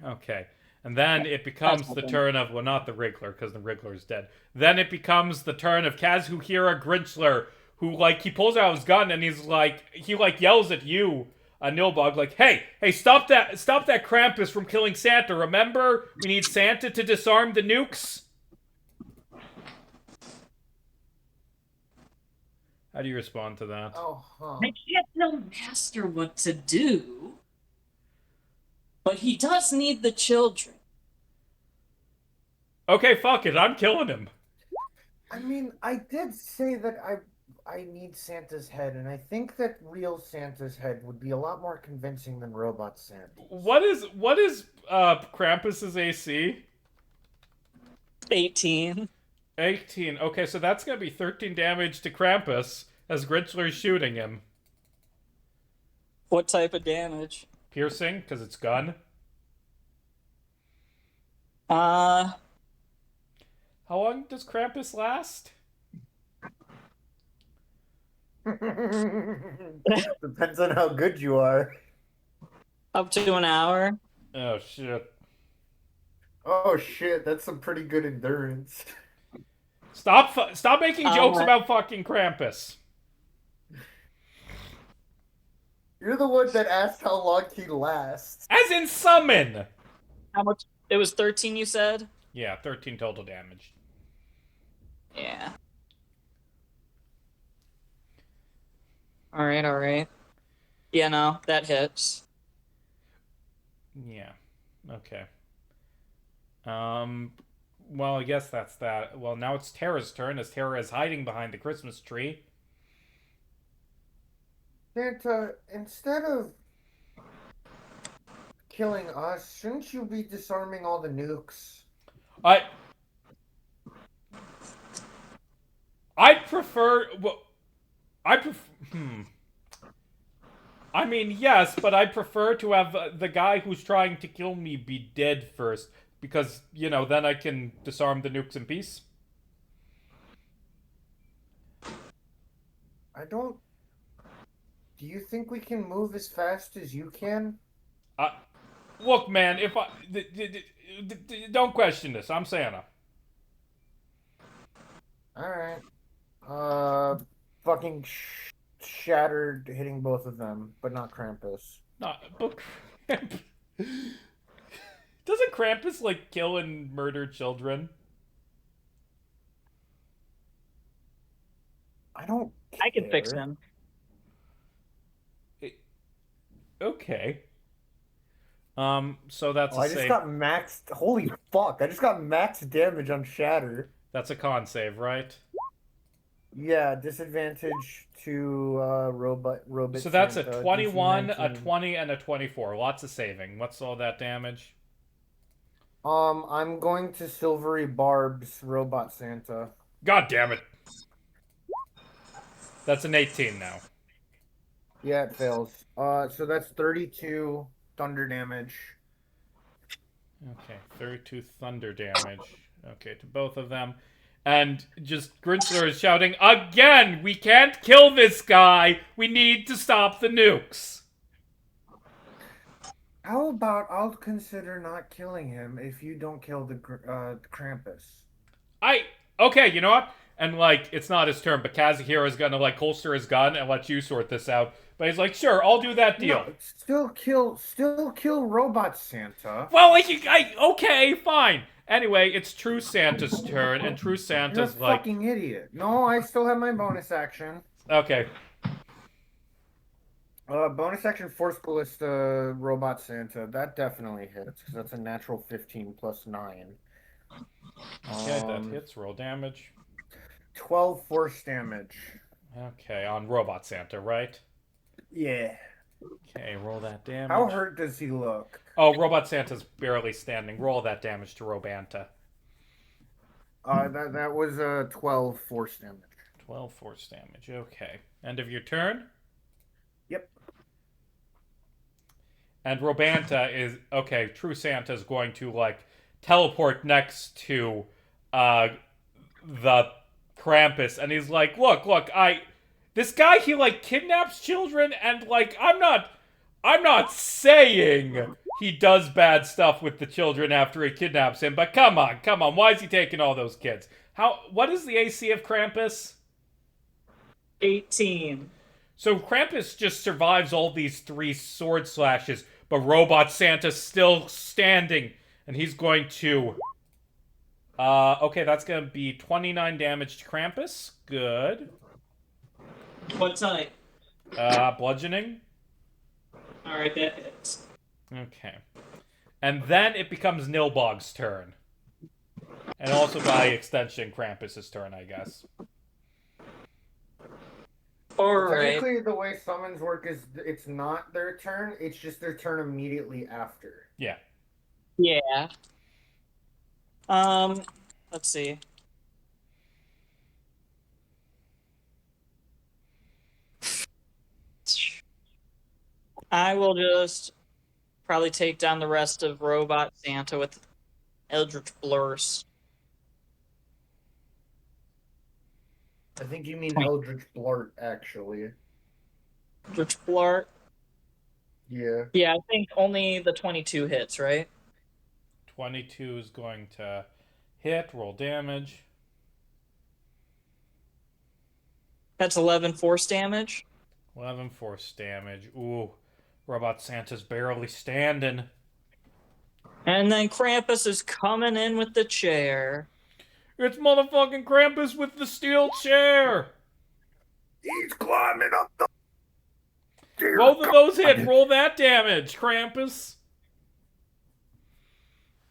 Okay. And then it becomes the turn of, well, not the Wriggler, because the Wriggler's dead. Then it becomes the turn of Kazuhira Grinchler, who, like, he pulls out his gun and he's like, he, like, yells at you, Nilbog, like, hey, stop that Krampus from killing Santa, remember? We need Santa to disarm the nukes. How do you respond to that? Oh, huh. I can't tell Master what to do, but he does need the children. Okay, fuck it, I'm killing him. I mean, I did say that I need Santa's head, and I think that real Santa's head would be a lot more convincing than Robot Santa. What is Krampus's AC? 18. 18. Okay, so that's gonna be 13 damage to Krampus as Grinchler's shooting him. What type of damage? Piercing, because it's gun. Uh, How long does Krampus last? Depends on how good you are. up to an hour. Oh, shit. Oh shit, that's some pretty good endurance. Stop making jokes about fucking Krampus. You're the one that asked how long he lasts. As in summon! How much? It was 13, you said? Yeah, 13 total damage. Yeah. Alright. Yeah, no, that hits. Yeah. Okay. Well, I guess that's that. Well, now it's Tara's turn, as Tara is hiding behind the Christmas tree. Santa, instead of killing us, shouldn't you be disarming all the nukes? I'd prefer... Well, I mean, yes, but I prefer to have the guy who's trying to kill me be dead first. Because, you know, then I can disarm the nukes in peace. I don't Do you think we can move as fast as you can? Look, man, if don't question this. I'm Santa. All right. Fucking shattered, hitting both of them, but not Krampus. Not, but Krampus. Doesn't Krampus like kill and murder children? I don't care. I can fix him. Okay. So that's Oh, a I just save. got maxed. Holy fuck! I just got max damage on Shatter. That's a con save, right? Yeah, disadvantage to robot. So that's a Santa, 21, DC a 19. 20, and a 24. Lots of saving. What's all that damage? I'm going to Silvery Barb's Robot Santa. God damn it. That's an 18 now. Yeah, it fails. So that's 32 thunder damage. Okay, 32 thunder damage. Okay, to both of them. And just Grinchler is shouting, again! We can't kill this guy! We need to stop the nukes! How about I'll consider not killing him if you don't kill the Krampus? Okay, you know what? And, like, it's not his turn, but Kazuhiro is gonna, like, holster his gun and let you sort this out. But he's like, sure, I'll do that deal. No, still kill Robot Santa. Well, okay, fine. Anyway, it's True Santa's turn, and True You're a Santa's like, fucking idiot. No, I still have my bonus action. okay, Bonus action Force Ballista Robot Santa. That definitely hits, because that's a natural 15 plus 9. okay, that hits. Roll damage. 12 force damage. Okay, on Robot Santa, right? Yeah. Okay, roll that damage. How hurt does he look? Oh, Robot Santa's barely standing. Roll that damage to Robanta. That was 12 force damage. 12 force damage. Okay. End of your turn. Yep. And Robanta is okay. True Santa's going to like teleport next to the Krampus, and he's like, look, this guy, he like kidnaps children, and like I'm not saying he does bad stuff with the children after he kidnaps him, but come on, why is he taking all those kids? What is the AC of Krampus? 18. So Krampus just survives all these 3 sword slashes, but Robot Santa's still standing, and he's going to okay, that's gonna be 29 damage to Krampus. Good. What type? Bludgeoning. Alright, that hits. Okay. And then it becomes Nilbog's turn. And also by extension, Krampus's turn, I guess. Alright. Technically, the way summons work is it's not their turn, it's just their turn immediately after. Yeah. Yeah. Let's see. I will just probably take down the rest of Robot Santa with Eldritch Blurst. I think you mean Eldritch Blart, actually. Eldritch Blart? Yeah. Yeah, I think only the 22 hits, right? 22 is going to hit, roll damage. That's 11 force damage. 11 force damage. Ooh. Robot Santa's barely standing. And then Krampus is coming in with the chair. It's motherfucking Krampus with the steel chair! He's climbing up the... Both of those hit. Roll that damage, Krampus.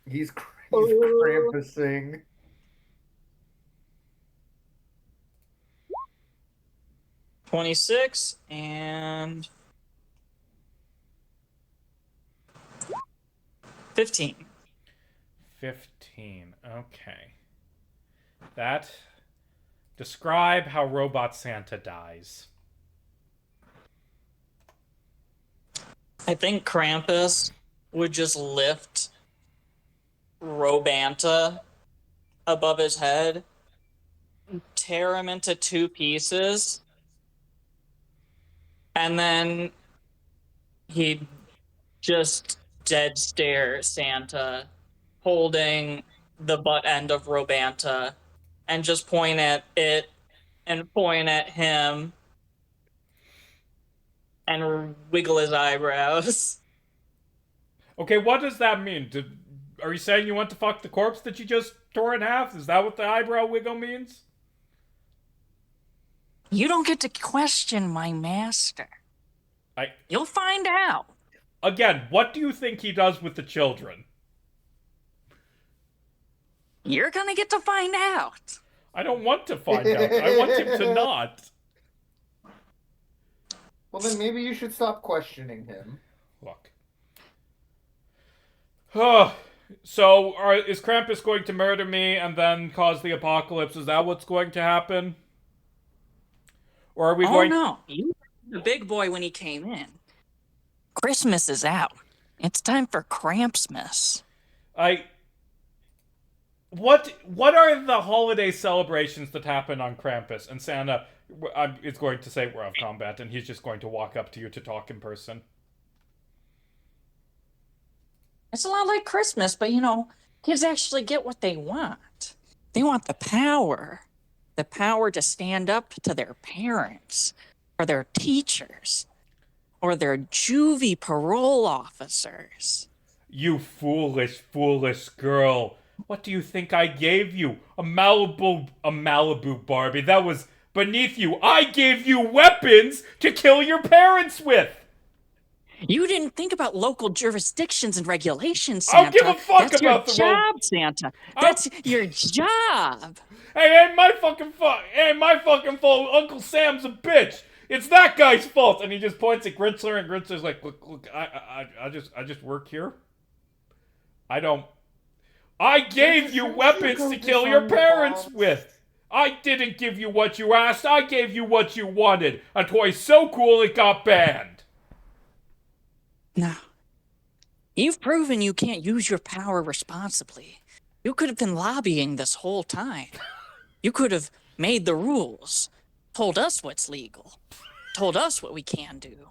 He's Krampusing. $26 and 15. 15. Okay. That. Describe how Robot Santa dies. I think Krampus would just lift Robanta above his head, tear him into 2 pieces, And then he just dead stare Santa, holding the butt end of Robanta, and just point at it and point at him and wiggle his eyebrows. Okay, what does that mean? Are you saying you want to fuck the corpse that you just tore in half? Is that what the eyebrow wiggle means? You don't get to question my master. You'll find out. Again, what do you think he does with the children? You're gonna get to find out. I don't want to find out. I want him to not. Well, then maybe you should stop questioning him. Look. So, is Krampus going to murder me and then cause the apocalypse? Is that what's going to happen? Or are we going... no. You were the big boy when he came in. Christmas is out. It's time for Krampsmas. What are the holiday celebrations that happen on Krampus? And Santa is going to say we're out of combat, and he's just going to walk up to you to talk in person. It's a lot like Christmas, but kids actually get what they want. They want the power to stand up to their parents, or their teachers, or their juvie parole officers. You foolish, foolish girl. What do you think I gave you? A Malibu Barbie. That was beneath you. I gave you weapons to kill your parents with. You didn't think about local jurisdictions and regulations, I Santa. don't give a fuck That's about your the job, Santa. That's your job. Hey, ain't my fucking fault. Ain't my fucking fault. Uncle Sam's a bitch. It's that guy's fault. And he just points at Grinchler, and Grinchler's like, look, I just work here. I gave you weapons to kill your parents with. I didn't give you what you asked. I gave you what you wanted. A toy so cool it got banned. Now, you've proven you can't use your power responsibly. You could have been lobbying this whole time. You could have made the rules, told us what's legal, told us what we can do.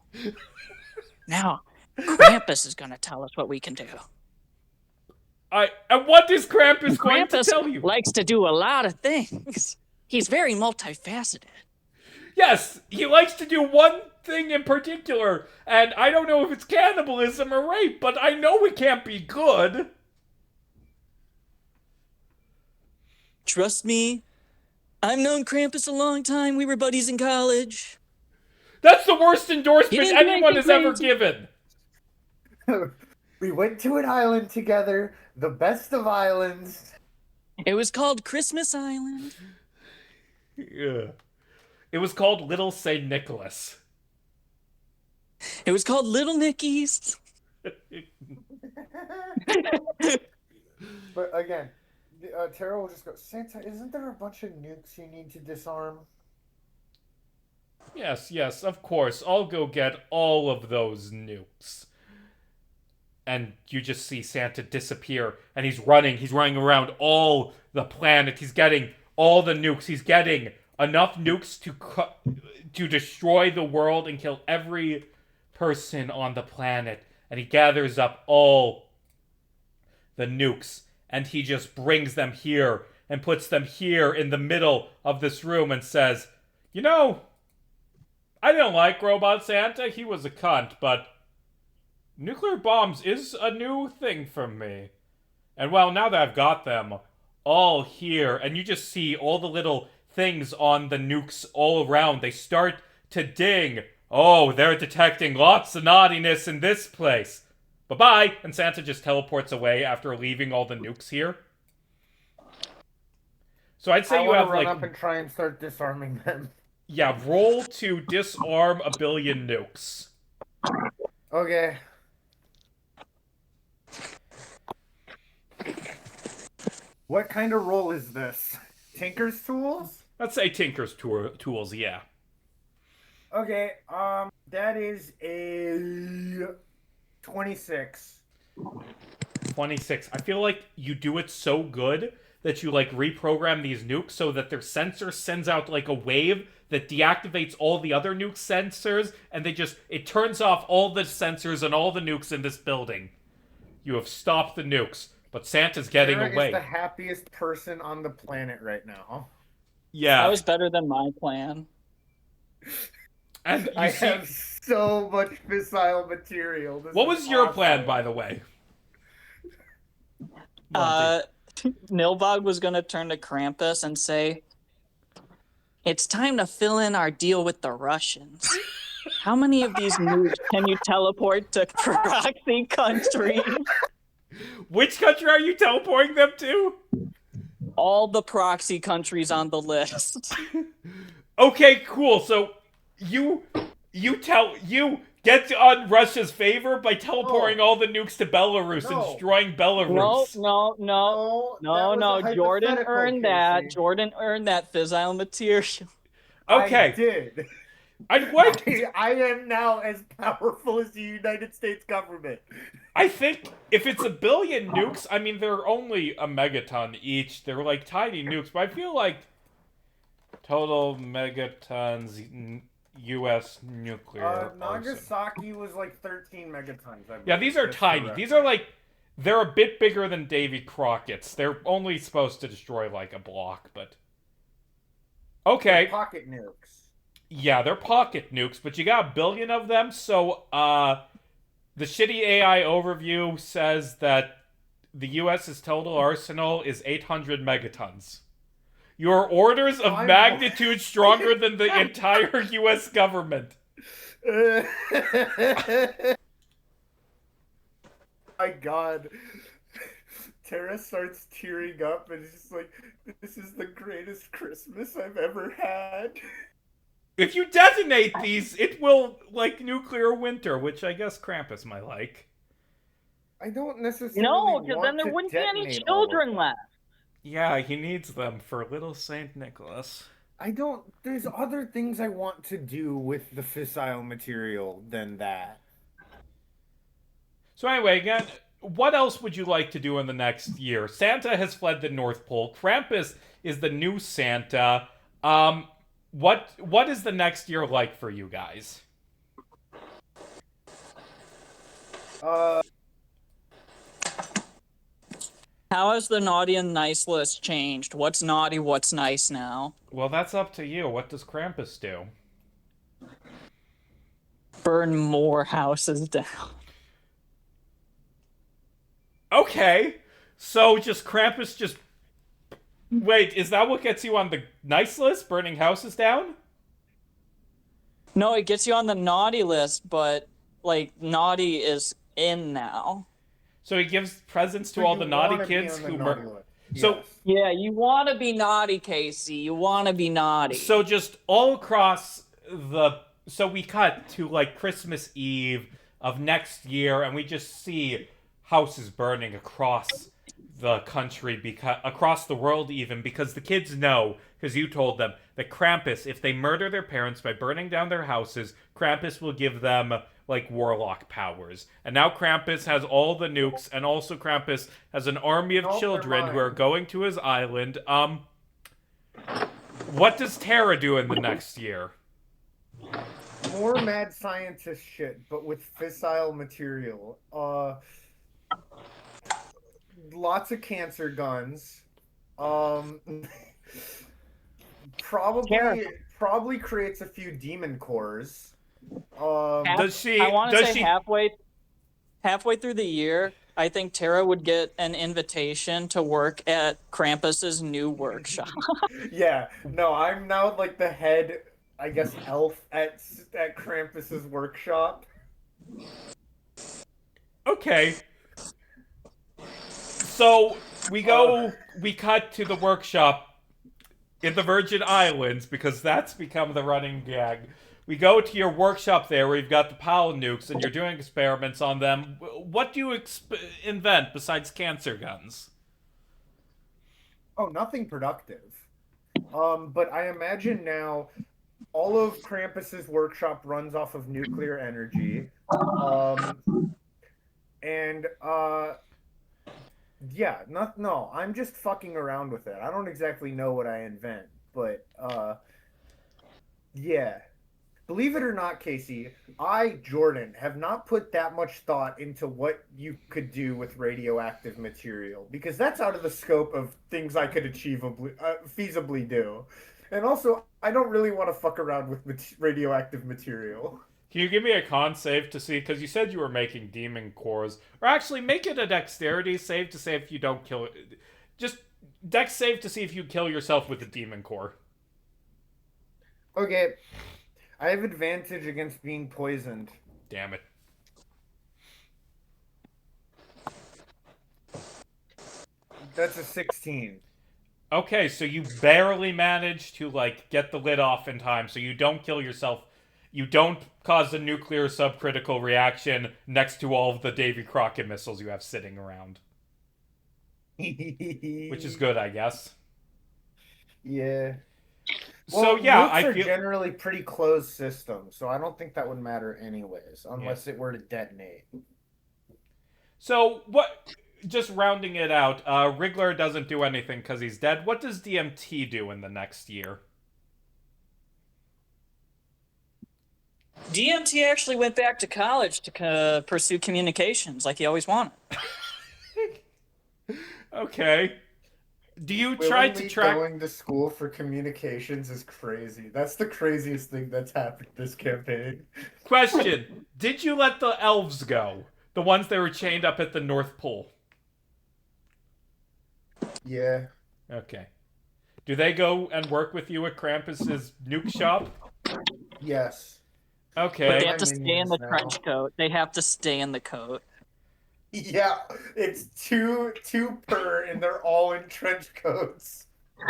Now, Krampus is going to tell us what we can do. And what is Krampus going to tell you? Krampus likes to do a lot of things. He's very multifaceted. Yes, he likes to do one thing in particular, and I don't know if it's cannibalism or rape, but I know it can't be good. Trust me, I've known Krampus a long time. We were buddies in college. That's the worst endorsement didn't do anyone has anything ever crazy. given. We went to an island together, the best of islands. It was called Christmas Island. Yeah. It was called Little St. Nicholas. It was called Little Nicky's. But again, Tara will just go, Santa, isn't there a bunch of nukes you need to disarm? Yes, of course. I'll go get all of those nukes. And you just see Santa disappear, and he's running around all the planet. He's getting all the nukes. He's getting enough nukes to destroy the world and kill every person on the planet. And he gathers up all the nukes, and he just brings them here and puts them here in the middle of this room and says, I didn't like Robot Santa. He was a cunt, but nuclear bombs is a new thing for me. And well, now that I've got them all here, and you just see all the little things on the nukes all around, they start to ding. Oh, they're detecting lots of naughtiness in this place. Bye-bye. And Santa just teleports away after leaving all the nukes here. So I'd say you have run up and try and start disarming them. Yeah, roll to disarm a billion nukes. Okay. What kind of roll is this? Tinker's tools? Let's say Tinker's tools, yeah. Okay, that is a 26. 26. I feel like you do it so good that you like reprogram these nukes so that their sensor sends out like a wave that deactivates all the other nuke sensors, and it turns off all the sensors and all the nukes in this building. You have stopped the nukes, but Santa's getting Sarah away. is the happiest person on the planet right now. Yeah. That was better than my plan. And I have so much fissile material. What was your plan, by the way? Nilbog was going to turn to Krampus and say, "It's time to fill in our deal with the Russians. How many of these nukes can you teleport to proxy countries?" Which country are you teleporting them to? All the proxy countries on the list. Okay, cool. So you get on Russia's favor by teleporting all the nukes to Belarus and destroying Belarus. No. Jordan earned that. Jordan earned that fissile material. Okay. I did. I am now as powerful as the United States government. I think if it's 1 billion nukes, I mean, they're only a megaton each. They're like tiny nukes, but I feel like total megatons U.S. nuclear arsenal. Nagasaki was like 13 megatons. I believe. Yeah, these are tiny. Correct. These are like, they're a bit bigger than Davy Crockett's. They're only supposed to destroy like a block, but... Okay. They're pocket nukes. Yeah, they're pocket nukes, but you got 1 billion of them, so, the shitty AI overview says that the U.S.'s total arsenal is 800 megatons. You're orders of magnitude stronger than the entire U.S. government. My God. Tara starts tearing up and it's just like, this is the greatest Christmas I've ever had. If you detonate these, it will, like, nuclear winter, which I guess Krampus might like. I don't necessarily No, because then want there to wouldn't be any detonate children left. Yeah, he needs them for little Saint Nicholas. There's other things I want to do with the fissile material than that. So anyway, again, what else would you like to do in the next year? Santa has fled the North Pole. Krampus is the new Santa. What is the next year like for you guys? How has the naughty and nice list changed? What's naughty, what's nice now? Well, that's up to you. What does Krampus do? Burn more houses down. Okay. So just Krampus just... Wait, is that what gets you on the nice list? Burning houses down? No, it gets you on the naughty list, but, like, naughty is in now. So he gives presents to all the naughty kids who murder. So yeah, you want to be naughty, Casey. You want to be naughty. So just all across the... So we cut to, like, Christmas Eve of next year, and we just see houses burning across the country, across the world even, because the kids know, because you told them, that Krampus, if they murder their parents by burning down their houses, Krampus will give them, like, warlock powers. And now Krampus has all the nukes, and also Krampus has an army of children who are going to his island. What does Tara do in the next year? More mad scientist shit, but with fissile material. Lots of cancer guns. Probably creates a few demon cores. Does she? I want to say halfway through the year, I think Tara would get an invitation to work at Krampus's new workshop. Yeah, no, I'm now like the head, I guess, elf at Krampus's workshop. Okay. So we cut to the workshop in the Virgin Islands, because that's become the running gag. We go to your workshop there where you've got the PAL nukes and you're doing experiments on them. What do you invent besides cancer guns? Oh, nothing productive. But I imagine now all of Krampus's workshop runs off of nuclear energy. And Yeah, no, I'm just fucking around with it. I don't exactly know what I invent, but yeah. Believe it or not, Casey, Jordan, have not put that much thought into what you could do with radioactive material because that's out of the scope of things I could feasibly do. And also, I don't really want to fuck around with radioactive material. Can you give me a con save to see? Because you said you were making demon cores. Or actually, make it a dexterity save to say if you don't kill it. Just dex save to see if you kill yourself with the demon core. Okay, I have advantage against being poisoned. Damn it. That's a 16. Okay, so you barely managed to, like, get the lid off in time, so you don't kill yourself. You don't cause a nuclear subcritical reaction next to all of the Davy Crockett missiles you have sitting around. Which is good, I guess. Yeah. So, Well, yeah, nukes I are feel... generally pretty closed systems, so I don't think that would matter anyways, unless it were to detonate. So, what... Just rounding it out, Wriggler doesn't do anything because he's dead. What does DMT do in the next year? DMT actually went back to college to pursue communications like he always wanted. Okay. Do you try to track... Going to school for communications is crazy. That's the craziest thing that's happened this campaign. Question. Did you let the elves go? The ones that were chained up at the North Pole? Yeah. Okay. Do they go and work with you at Krampus's nuke shop? Yes. Okay. But they have to stay in the trench coat. They have to stay in the coat. Yeah, it's two per, and they're all in trench coats.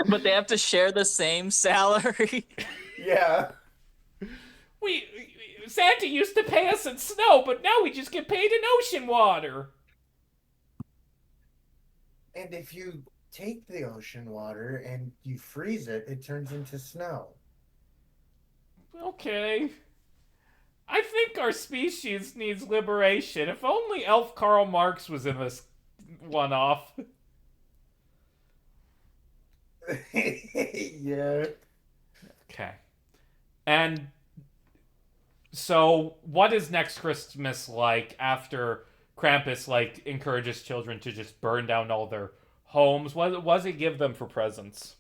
But they have to share the same salary. Yeah. Santa used to pay us in snow, but now we just get paid in ocean water. And if you take the ocean water and you freeze it, it turns into snow. Okay. I think our species needs liberation. If only Elf Karl Marx was in this one-off. Yeah. Okay. And so, what is next Christmas like after Krampus, like, encourages children to just burn down all their homes? What does he give them for presents?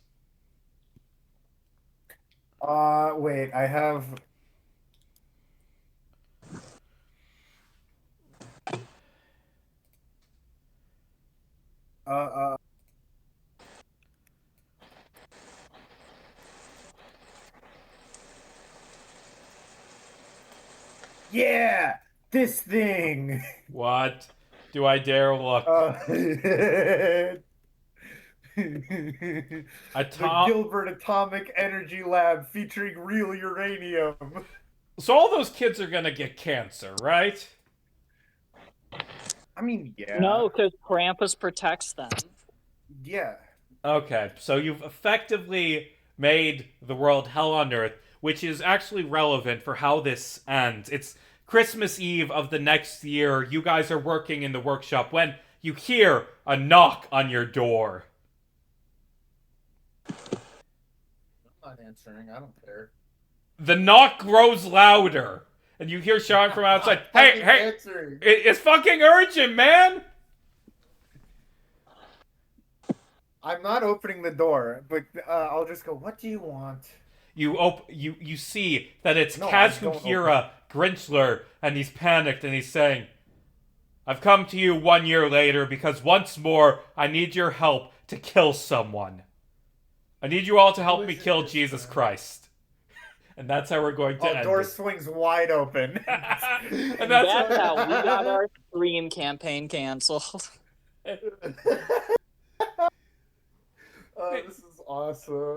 Wait, I have... Yeah! This thing! What? Do I dare look? The Atom- Gilbert Atomic Energy Lab featuring real uranium. So all those kids are gonna get cancer, right? I mean, yeah. No, because Krampus protects them. Yeah. Okay, so you've effectively made the world hell on earth, which is actually relevant for how this ends. It's Christmas Eve of the next year. You guys are working in the workshop when you hear a knock on your door. I'm not answering. I don't care. The knock grows louder, and you hear Sean from outside. Hey, Answering. it's fucking urgent, man! I'm not opening the door, but I'll just go, what do you want? You see that it's No, I don't Kazuhira Grinchler, and he's panicked, and he's saying, I've come to you 1 year later because once more I need your help to kill someone. I need you all to help me kill Jesus Christ. And that's how we're going to end Door it. swings wide open. And that's how we got our Scream campaign canceled. This is awesome.